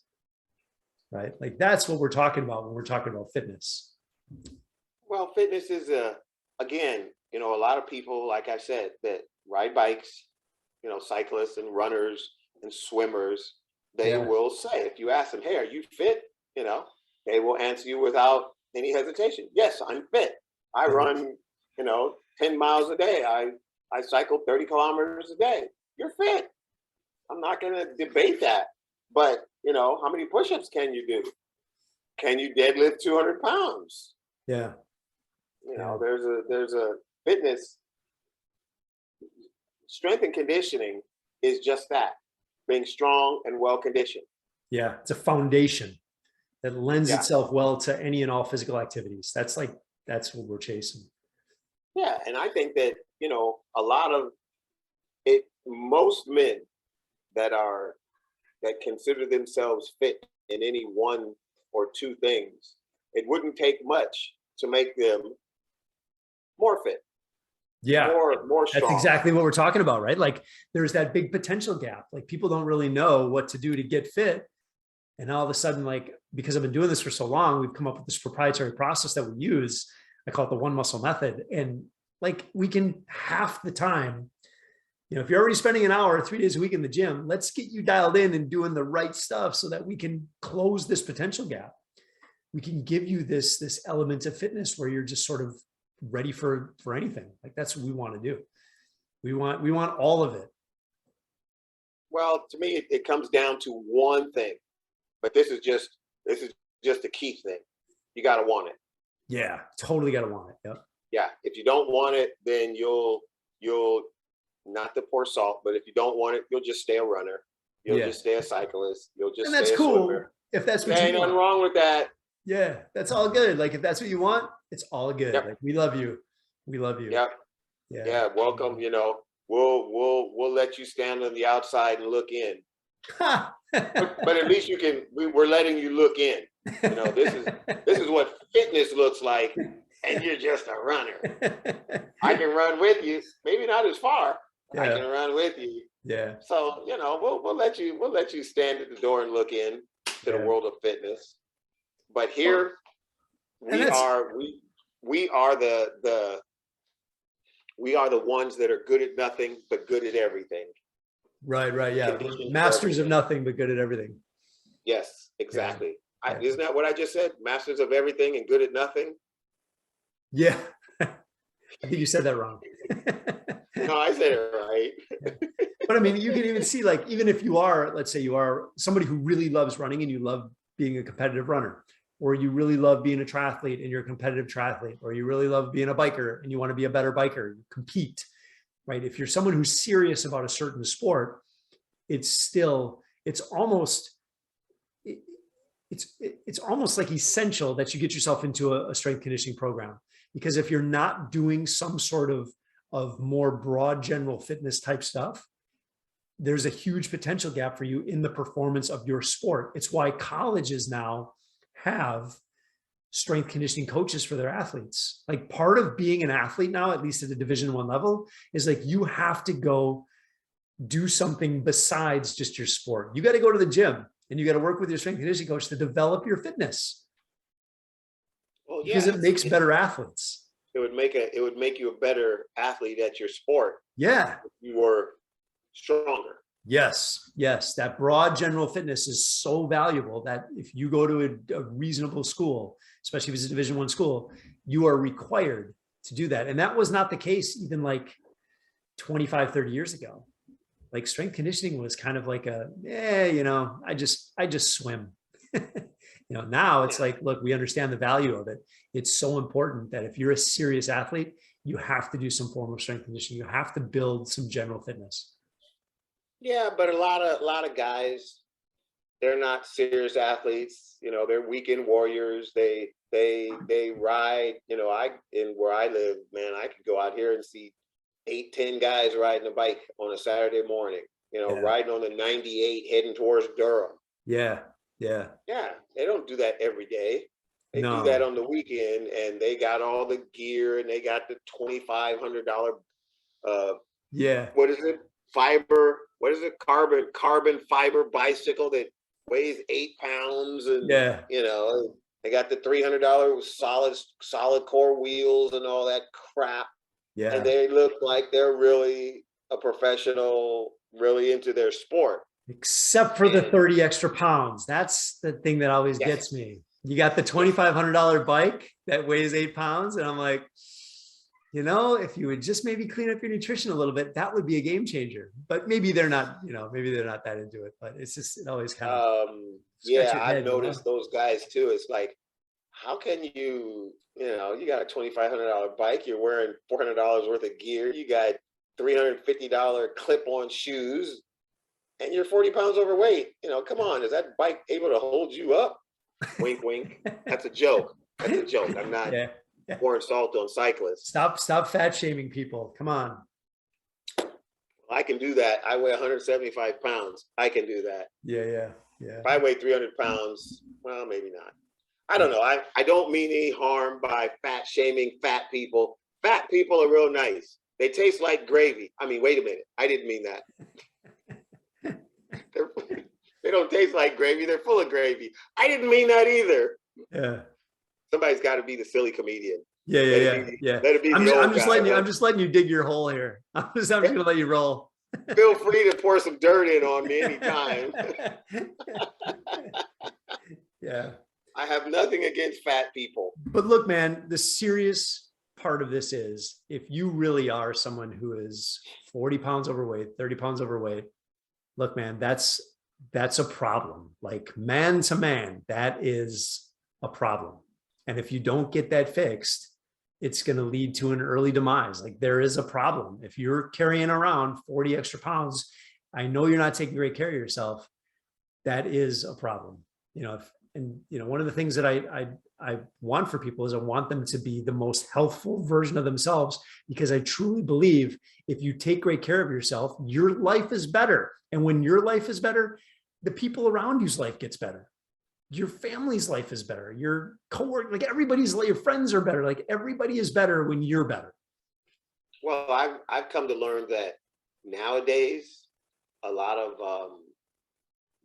[SPEAKER 1] Right? Like that's what we're talking about when we're talking about fitness.
[SPEAKER 2] Well, fitness is again, a lot of people, like I said, that ride bikes, cyclists and runners and swimmers, they will say, if you ask them, hey, are you fit? They will answer you without any hesitation. Yes, I'm fit. I run, 10 miles a day. I cycle 30 kilometers a day. You're fit. I'm not going to debate that. But, how many push-ups can you do? Can you deadlift 200 pounds?
[SPEAKER 1] Yeah.
[SPEAKER 2] There's a fitness. Strength and conditioning is just that, being strong and well conditioned.
[SPEAKER 1] Yeah, it's a foundation that lends itself well to any and all physical activities. That's what we're chasing.
[SPEAKER 2] Yeah, and I think that a lot of it, most men that consider themselves fit in any one or two things, it wouldn't take much to make them more fit.
[SPEAKER 1] Yeah,
[SPEAKER 2] more strong.
[SPEAKER 1] That's exactly what we're talking about, right? Like there's that big potential gap. Like people don't really know what to do to get fit. And all of a sudden, like, because I've been doing this for so long, we've come up with this proprietary process that we use. I call it the one muscle method. And like, we can half the time, if you're already spending an hour, 3 days a week in the gym, let's get you dialed in and doing the right stuff so that we can close this potential gap. We can give you this element of fitness where you're just sort of ready for anything. Like that's what we want to do. We want all of it.
[SPEAKER 2] Well, to me, it comes down to one thing, but this is just the key thing. You got to want it.
[SPEAKER 1] Yeah, totally got to want it. Yep.
[SPEAKER 2] Yeah. If you don't want it, then you'll not to pour salt, but if you don't want it, you'll just stay a runner. You'll just stay a cyclist. You'll just stay a swimmer.
[SPEAKER 1] If that's what
[SPEAKER 2] ain't nothing wrong with that.
[SPEAKER 1] Yeah, that's all good. Like if that's what you want, it's all good.
[SPEAKER 2] Yep.
[SPEAKER 1] Like we love you. We love you.
[SPEAKER 2] Yep. Yeah. Welcome. We'll let you stand on the outside and look in. but at least we're letting you look in. This is what fitness looks like, and you're just a runner. I can run with you, maybe not as far. Yeah. I can run with you.
[SPEAKER 1] Yeah.
[SPEAKER 2] So we'll let you stand at the door and look in to the world of fitness. But here we are the ones that are good at nothing but good at everything.
[SPEAKER 1] Right. Yeah. We're masters of nothing but good at everything.
[SPEAKER 2] Yes, exactly. Isn't that what I just said? Masters of everything and good at nothing.
[SPEAKER 1] Yeah. I think you said that wrong.
[SPEAKER 2] No, I said it right.
[SPEAKER 1] Yeah. But I mean, you can even see, like, even if you are, let's say you are somebody who really loves running and you love being a competitive runner, or you really love being a triathlete and you're a competitive triathlete, or you really love being a biker and you want to be a better biker, you compete, right? If you're someone who's serious about a certain sport, it's almost like essential that you get yourself into a strength conditioning program. Because if you're not doing some sort of more broad general fitness type stuff, there's a huge potential gap for you in the performance of your sport. It's why colleges now have strength conditioning coaches for their athletes. Like, part of being an athlete now, at least at the Division I level, is like you have to go do something besides just your sport. You got to go to the gym and you got to work with your strength conditioning coach to develop your fitness. Well, yeah, because it makes better athletes.
[SPEAKER 2] It would make you a better athlete at your sport.
[SPEAKER 1] Yeah.
[SPEAKER 2] If you were stronger.
[SPEAKER 1] Yes. That broad general fitness is so valuable that if you go to a reasonable school, especially if it's a Division I school, you are required to do that. And that was not the case even like 25, 30 years ago. Like, strength conditioning was kind of like I just swim. Now it's like, look, we understand the value of it. It's so important that if you're a serious athlete, you have to do some form of strength conditioning. You have to build some general fitness. Yeah,
[SPEAKER 2] but a lot of guys, they're not serious athletes. They're weekend warriors. They ride. Where I live, man, I could go out here and see 8-10 guys riding a bike on a Saturday morning. Riding on the 98 heading towards Durham.
[SPEAKER 1] Yeah.
[SPEAKER 2] They don't do that every day. They do that on the weekend, and they got all the gear, and they got the $2,500.
[SPEAKER 1] What is it?
[SPEAKER 2] Fiber. What is it? Carbon fiber bicycle that weighs 8 pounds, and they got the $300 solid core wheels and all that crap. Yeah, and they look like they're really a professional, really into their sport.
[SPEAKER 1] Except for the 30 extra pounds. That's the thing that always gets me. You got the $2,500 bike that weighs 8 pounds. And I'm like, if you would just maybe clean up your nutrition a little bit, that would be a game changer. But maybe they're not, maybe they're not that into it, but it's just, it always kind of.
[SPEAKER 2] I've noticed those guys too. It's like, how can you got a $2,500 bike, you're wearing $400 worth of gear, you got $350 clip-on shoes, and you're 40 pounds overweight. Come on, is that bike able to hold you up? Wink, wink. That's a joke. I'm not pouring salt on cyclists.
[SPEAKER 1] Stop fat shaming people. Come on.
[SPEAKER 2] I can do that. I weigh 175 pounds. I can do that.
[SPEAKER 1] Yeah.
[SPEAKER 2] If I weigh 300 pounds, well, maybe not. I don't know. I don't mean any harm by fat shaming fat people. Fat people are real nice. They taste like gravy. I mean, wait a minute. I didn't mean that. They don't taste like gravy. They're full of gravy. I didn't mean that either.
[SPEAKER 1] Yeah.
[SPEAKER 2] Somebody's got to be the silly comedian.
[SPEAKER 1] Yeah.
[SPEAKER 2] Let it be.
[SPEAKER 1] I'm just letting you dig your hole here. I'm just going to let you roll.
[SPEAKER 2] Feel free to pour some dirt in on me anytime.
[SPEAKER 1] Yeah.
[SPEAKER 2] I have nothing against fat people.
[SPEAKER 1] But look, man, the serious part of this is, if you really are someone who is 40 pounds overweight, 30 pounds overweight, look, man, that's a problem. Like, man to man, that is a problem. And if you don't get that fixed, it's going to lead to an early demise. Like, there is a problem. If you're carrying around 40 extra pounds, I know you're not taking great care of yourself. That is a problem. One of the things that I want for people is I want them to be the most healthful version of themselves, because I truly believe if you take great care of yourself, your life is better. And when your life is better, the people around you's life gets better. Your family's life is better. Your coworker, like your friends are better. Like, everybody is better when you're better.
[SPEAKER 2] Well, I've come to learn that nowadays, a lot of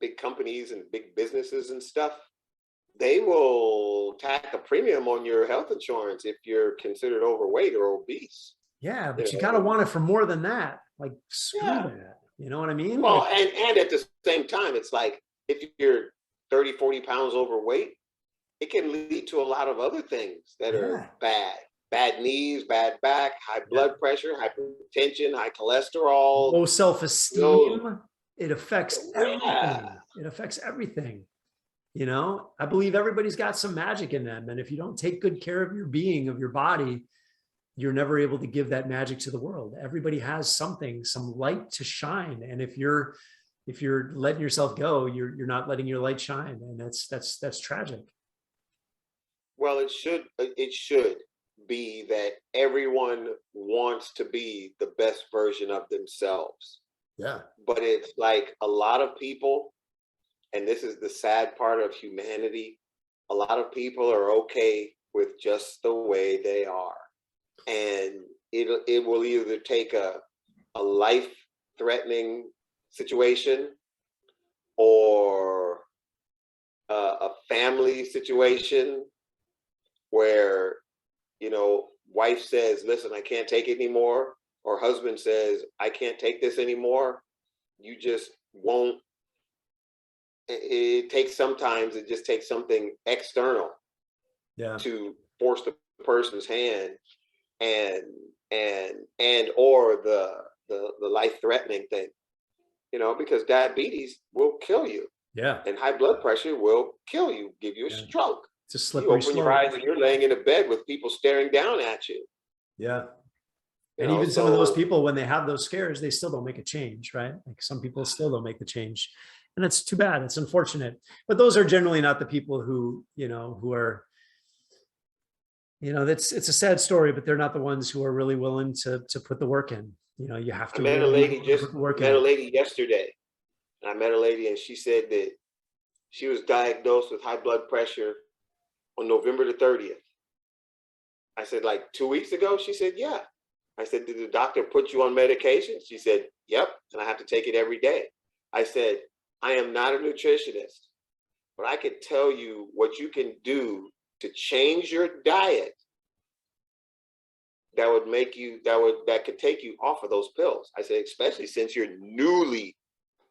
[SPEAKER 2] big companies and big businesses and stuff, they will tack a premium on your health insurance if you're considered overweight or obese.
[SPEAKER 1] Yeah, but you got to want it for more than that. Like, screw that. You know what I mean?
[SPEAKER 2] Well, and at the same time, it's like, if you're 30, 40 pounds overweight, it can lead to a lot of other things that are bad. Bad knees, bad back, high blood pressure, hypertension, high cholesterol.
[SPEAKER 1] Low self-esteem. It affects everything.
[SPEAKER 2] Yeah.
[SPEAKER 1] It affects everything. You know, I believe everybody's got some magic in them. And if you don't take good care of your being, of your body, you're never able to give that magic to the world. Everybody has something, some light to shine. And if you're letting yourself go, you're not letting your light shine. And that's tragic.
[SPEAKER 2] Well, it should be that everyone wants to be the best version of themselves.
[SPEAKER 1] Yeah.
[SPEAKER 2] But it's like a lot of people, and this is the sad part of humanity, a lot of people are okay with just the way they are. And it will either take a life-threatening situation or a family situation where, you know, wife says, listen, I can't take it anymore, or husband says, I can't take this anymore. You just won't. It takes sometimes, it just takes something external to force the person's hand and or the life-threatening thing, you know, because diabetes will kill you. Yeah. And high blood pressure will kill you, give you a stroke.
[SPEAKER 1] It's a slippery slope.
[SPEAKER 2] You open your eyes and you're laying in a bed with people staring down at you.
[SPEAKER 1] Yeah. And even some of those people, when they have those scares, they still don't make a change, right? Like some people still don't make the change. And it's too bad. It's unfortunate. But those are generally not the people who, you know, who are, you know, it's a sad story, but they're not the ones who are really willing to put the work in. You know, you have to.
[SPEAKER 2] I met a lady yesterday. I met a lady and she said that she was diagnosed with high blood pressure on November the 30th. I said, like 2 weeks ago? She said, yeah. I said, did the doctor put you on medication? She said, yep, and I have to take it every day. I said, I am not a nutritionist, but I could tell you what you can do to change your diet that would make you, that could take you off of those pills. I said, especially since you're newly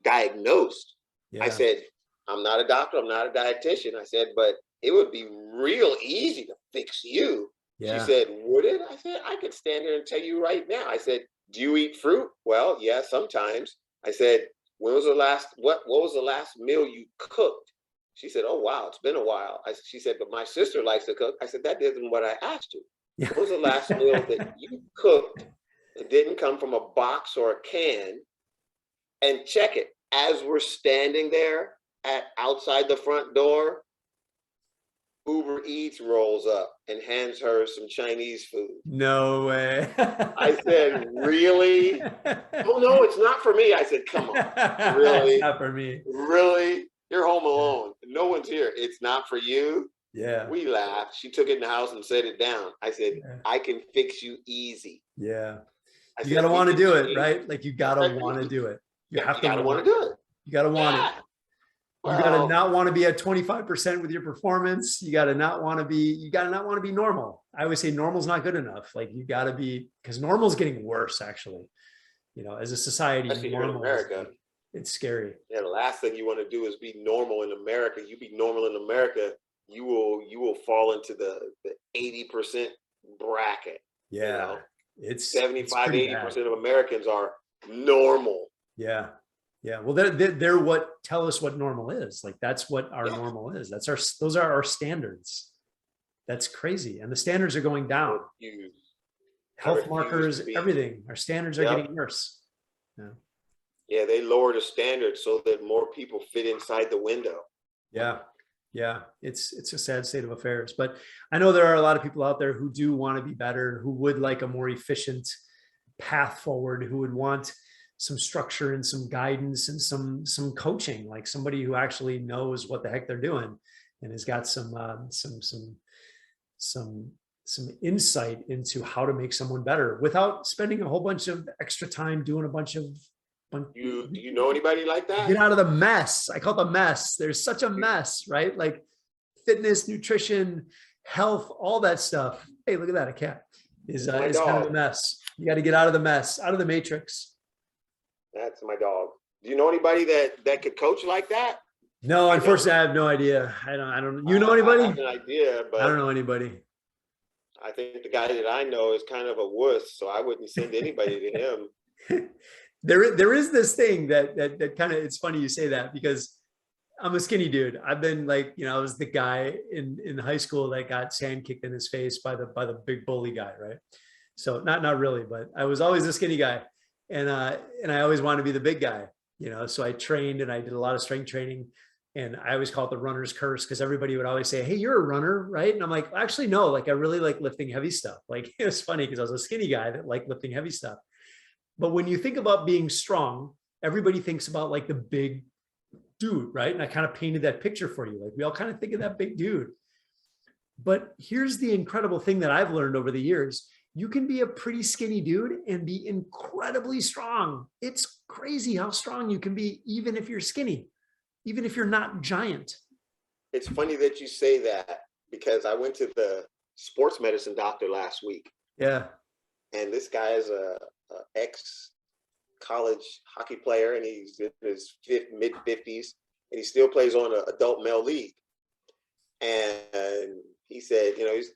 [SPEAKER 2] diagnosed. Yeah. I said, I'm not a doctor, I'm not a dietitian. I said, but it would be real easy to fix you. Yeah. She said, would it? I said, I could stand here and tell you right now. I said, do you eat fruit? Well, yeah, sometimes. I said, when was the last, what was the last meal you cooked? She said, oh, wow, it's been a while. She said, but my sister likes to cook. I said, that isn't what I asked you. Yeah. What was the last meal that you cooked that didn't come from a box or a can? And check it. As we're standing there outside the front door, Uber Eats rolls up and hands her some Chinese food.
[SPEAKER 1] No way.
[SPEAKER 2] I said, really? Oh, no, it's not for me. I said, come on. Really?
[SPEAKER 1] It's not for me.
[SPEAKER 2] Really? You're home alone. No one's here. It's not for you?
[SPEAKER 1] Yeah.
[SPEAKER 2] We laughed. She took it in the house and set it down. I said, I can fix you easy.
[SPEAKER 1] Yeah. You got to want to do it, right? Like you got to want to do it. You have to
[SPEAKER 2] want to do it.
[SPEAKER 1] You got to want it. You got to not want to be at 25% with your performance. You got to not want to be normal. I always say normal's not good enough. Like you got to be, because normal's getting worse actually. You know, as a society,
[SPEAKER 2] especially here in America,
[SPEAKER 1] it's scary.
[SPEAKER 2] Yeah, the last thing you want to do is be normal in America. You be normal in America, you will fall into the 80% bracket.
[SPEAKER 1] Yeah.
[SPEAKER 2] You know?
[SPEAKER 1] It's
[SPEAKER 2] 75-80% of Americans are normal.
[SPEAKER 1] Yeah. Yeah. Well, they're what tell us what normal is. Like that's what our normal is. Those are our standards. That's crazy. And the standards are going down. Health markers, everything. Our standards are getting worse. Yeah.
[SPEAKER 2] Yeah. They lower the standards so that more people fit inside the window.
[SPEAKER 1] Yeah. Yeah. It's a sad state of affairs, but I know there are a lot of people out there who do want to be better, who would like a more efficient path forward, who would want some structure and some guidance and some coaching, like somebody who actually knows what the heck they're doing and has got some insight into how to make someone better without spending a whole bunch of extra time doing a bunch of.
[SPEAKER 2] Do you know anybody like that?
[SPEAKER 1] Get out of the mess. I call it the mess. There's such a mess, right? Like fitness, nutrition, health, all that stuff. Hey, look at that. A cat is kind of a mess. You got to get out of the mess, out of the matrix.
[SPEAKER 2] That's my dog. Do you know anybody that could coach like that?
[SPEAKER 1] No,
[SPEAKER 2] I don't.
[SPEAKER 1] unfortunately, I have no idea. I don't, you know
[SPEAKER 2] I have
[SPEAKER 1] anybody?
[SPEAKER 2] an idea,
[SPEAKER 1] I don't
[SPEAKER 2] but
[SPEAKER 1] know anybody.
[SPEAKER 2] I think the guy that I know is kind of a wuss, so I wouldn't send anybody to him.
[SPEAKER 1] There is this thing that kind of, it's funny you say that because I'm a skinny dude. I've been like, I was the guy in high school that got sand kicked in his face by the big bully guy, right? So not really, but I was always a skinny guy, and I always wanted to be the big guy, So I trained and I did a lot of strength training, and I always call it the runner's curse because everybody would always say, "Hey, you're a runner, right?" And I'm like, actually, no. Like I really like lifting heavy stuff. Like it was funny because I was a skinny guy that liked lifting heavy stuff. But when you think about being strong, everybody thinks about like the big dude, right? And I kind of painted that picture for you. Like we all kind of think of that big dude. But here's the incredible thing that I've learned over the years. You can be a pretty skinny dude and be incredibly strong. It's crazy how strong you can be, even if you're skinny, even if you're not giant.
[SPEAKER 2] It's funny that you say that because I went to the sports medicine doctor last week,
[SPEAKER 1] Yeah.
[SPEAKER 2] and this guy is a ex college hockey player, and he's in his mid 50s, and he still plays on an adult male league. And he said, he's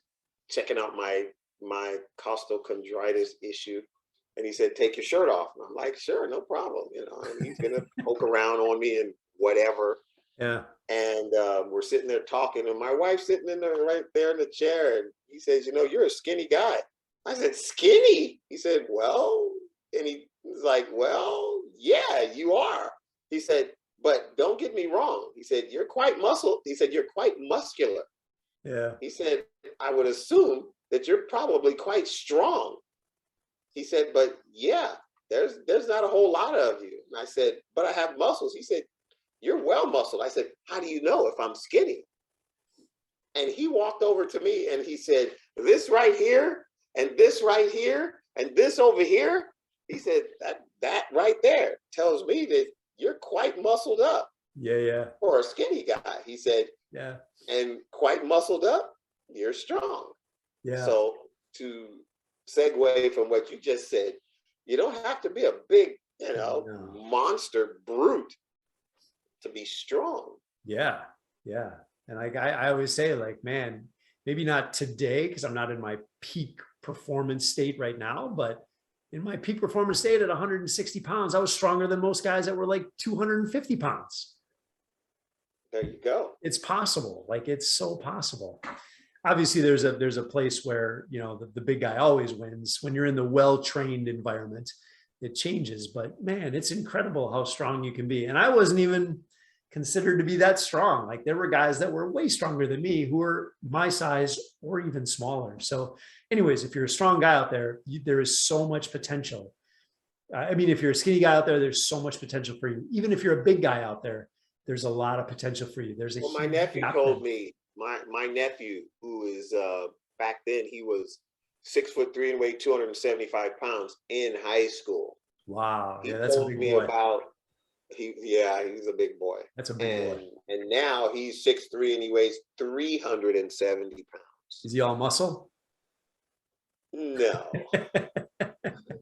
[SPEAKER 2] checking out my costochondritis issue, and he said, "Take your shirt off." And I'm like, "Sure, no problem," and he's gonna poke around on me and whatever.
[SPEAKER 1] Yeah.
[SPEAKER 2] And we're sitting there talking, and my wife's sitting in there right there in the chair, and he says, "You're a skinny guy." I said, "Skinny?" He said, "Well," and he was like, "Well, yeah, you are." He said, "But don't get me wrong." He said, "You're quite muscle." He said, "You're quite muscular."
[SPEAKER 1] Yeah.
[SPEAKER 2] He said, "I would assume that you're probably quite strong." He said, "But yeah, there's not a whole lot of you." And I said, "But I have muscles." He said, "You're well muscled." I said, "How do you know if I'm skinny?" And he walked over to me and he said, "This right here, and this right here, and this over here." He said, that right there tells me that you're quite muscled up
[SPEAKER 1] Yeah. Yeah.
[SPEAKER 2] for a skinny guy. He said,
[SPEAKER 1] Yeah.
[SPEAKER 2] "And quite muscled up, you're strong."
[SPEAKER 1] Yeah.
[SPEAKER 2] So to segue from what you just said, you don't have to be a big,
[SPEAKER 1] No.
[SPEAKER 2] monster brute to be strong.
[SPEAKER 1] Yeah. Yeah. And I always say, like, man, maybe not today because I'm not in my peak performance state right now, but in my peak performance state at 160 pounds, I was stronger than most guys that were like 250 pounds.
[SPEAKER 2] There you go.
[SPEAKER 1] It's possible. Like it's so possible. Obviously, there's a place where the big guy always wins. When you're in the well-trained environment, it changes. But man, it's incredible how strong you can be. And I wasn't even considered to be that strong. Like there were guys that were way stronger than me who were my size or even smaller. So anyways, if you're a strong guy out there, there is so much potential. I mean, if you're a skinny guy out there, there's so much potential for you. Even if you're a big guy out there, there's a lot of potential for you. There's a
[SPEAKER 2] Well, my
[SPEAKER 1] huge
[SPEAKER 2] nephew
[SPEAKER 1] gap there.
[SPEAKER 2] told me, my nephew, who is back then he was 6'3" and weighed 275 pounds in high school.
[SPEAKER 1] Wow. Yeah,
[SPEAKER 2] He
[SPEAKER 1] that's a
[SPEAKER 2] told
[SPEAKER 1] big
[SPEAKER 2] me
[SPEAKER 1] boy.
[SPEAKER 2] about he's a big boy.
[SPEAKER 1] That's a big boy.
[SPEAKER 2] And now he's 6'3" and he weighs 370 pounds.
[SPEAKER 1] Is he all muscle?
[SPEAKER 2] No,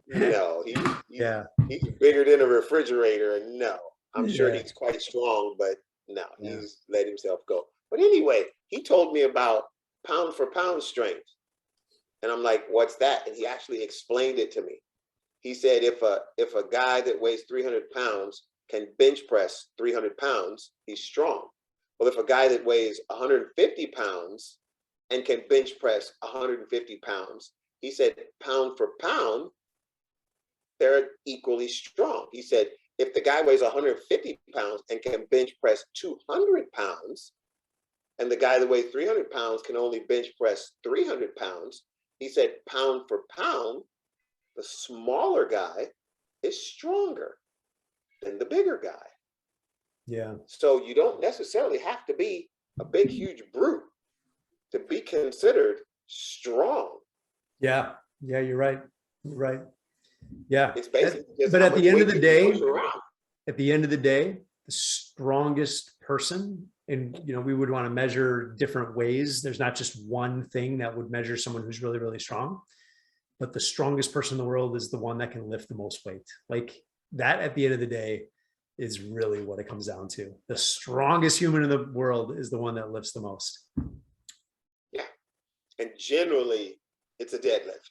[SPEAKER 2] no,
[SPEAKER 1] Yeah.
[SPEAKER 2] he's bigger than a refrigerator, and no, I'm sure
[SPEAKER 1] Yeah.
[SPEAKER 2] he's quite strong, but no,
[SPEAKER 1] Yeah.
[SPEAKER 2] he's let himself go. But anyway, he told me about pound for pound strength, and I'm like, "What's that?" And he actually explained it to me. He said, if a guy that weighs 300 pounds can bench press 300 pounds, he's strong. Well, if a guy that weighs 150 pounds and can bench press 150 pounds, he said, pound for pound, they're equally strong. He said, if the guy weighs 150 pounds and can bench press 200 pounds, and the guy that weighs 300 pounds can only bench press 300 pounds, he said, pound for pound, the smaller guy is stronger than the bigger guy.
[SPEAKER 1] Yeah.
[SPEAKER 2] So you don't necessarily have to be a big, huge brute to be considered strong.
[SPEAKER 1] Yeah. Yeah. You're right. You're right. Yeah.
[SPEAKER 2] It's basically just
[SPEAKER 1] But
[SPEAKER 2] how
[SPEAKER 1] at
[SPEAKER 2] much
[SPEAKER 1] the end of
[SPEAKER 2] weight
[SPEAKER 1] the
[SPEAKER 2] you can push
[SPEAKER 1] day,
[SPEAKER 2] around.
[SPEAKER 1] the strongest person, and we would want to measure different ways. There's not just one thing that would measure someone who's really, really strong, but the strongest person in the world is the one that can lift the most weight. Like that at the end of the day is really what it comes down to. The strongest human in the world is the one that lifts the most.
[SPEAKER 2] Yeah. And generally it's a deadlift.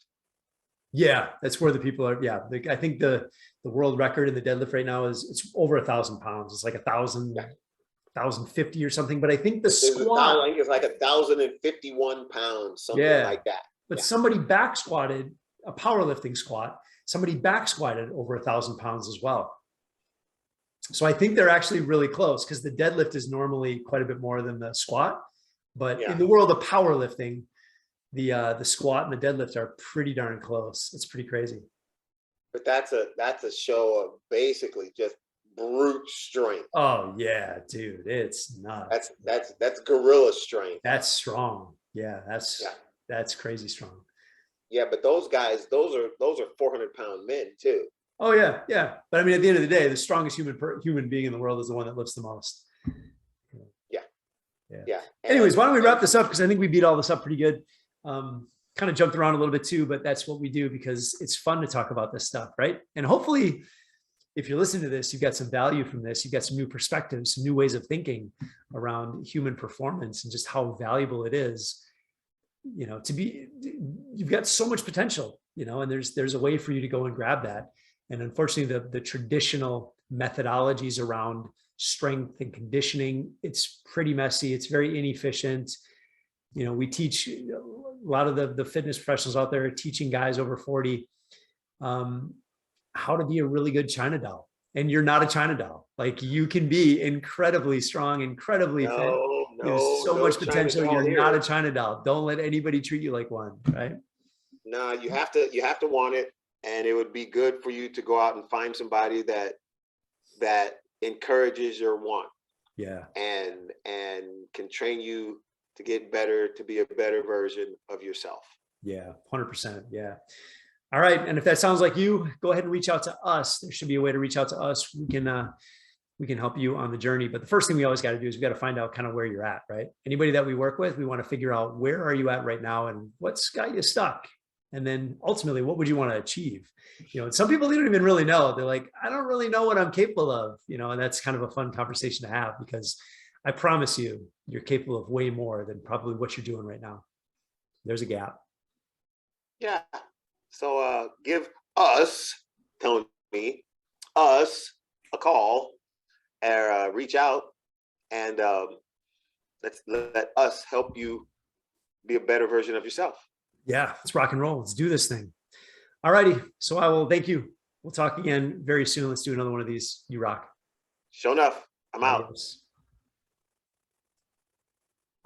[SPEAKER 1] Yeah, that's where the people are. Yeah, I think the world record in the deadlift right now is it's over 1,000 pounds. It's like 1,050 or something. But I think the squat,
[SPEAKER 2] I think it's like 1,051 pounds, something
[SPEAKER 1] yeah,
[SPEAKER 2] like that.
[SPEAKER 1] but somebody back squatted a powerlifting squat. Somebody back squatted over 1,000 pounds as well. So I think they're actually really close because the deadlift is normally quite a bit more than the squat. But in the world of powerlifting, the squat and the deadlift are pretty darn close. It's pretty crazy.
[SPEAKER 2] But that's a show of basically just brute strength.
[SPEAKER 1] Oh yeah, dude, it's nuts.
[SPEAKER 2] That's gorilla strength.
[SPEAKER 1] That's strong. Yeah, that's crazy strong.
[SPEAKER 2] Yeah, but those guys, those are 400-pound men too.
[SPEAKER 1] Oh yeah, yeah. But I mean, at the end of the day, the strongest human being in the world is the one that lifts the most. Yeah. Anyways, why don't we wrap this up? Because I think we beat all this up pretty good. Kind of jumped around a little bit too, but that's what we do because it's fun to talk about this stuff, right? And hopefully, if you're listening to this, you've got some value from this. You've got some new perspectives, some new ways of thinking around human performance and just how valuable it is. You know, you've got so much potential, you know, and there's a way for you to go and grab that. And unfortunately, the traditional methodologies around strength and conditioning, it's pretty messy. It's very inefficient. You know, we teach a lot of the fitness professionals out there teaching guys over 40 how to be a really good China doll. And you're not a China doll. Like you can be incredibly strong, incredibly fit. There's so much potential. You're not a China doll. Don't let anybody treat you like one, right?
[SPEAKER 2] No, you have to want it. And it would be good for you to go out and find somebody that encourages your want.
[SPEAKER 1] Yeah.
[SPEAKER 2] And can train you to get better, to be a better version of yourself.
[SPEAKER 1] Yeah, 100%. Yeah. All right. And if that sounds like you, go ahead and reach out to us. There should be a way to reach out to us. We can help you on the journey. But the first thing we always got to do is we got to find out kind of where you're at, right? Anybody that we work with, we want to figure out where are you at right now and what's got you stuck? And then ultimately, what would you want to achieve? You know, and some people, they don't even really know. They're like, I don't really know what I'm capable of, you know, and that's kind of a fun conversation to have because I promise you, you're capable of way more than probably what you're doing right now. There's a gap.
[SPEAKER 2] Yeah. So give us, Tony, us a call or reach out and let us help you be a better version of yourself.
[SPEAKER 1] Yeah, let's rock and roll. Let's do this thing. All righty. So I will thank you. We'll talk again very soon. Let's do another one of these. You rock.
[SPEAKER 2] Sure enough. I'm out.
[SPEAKER 1] Adios.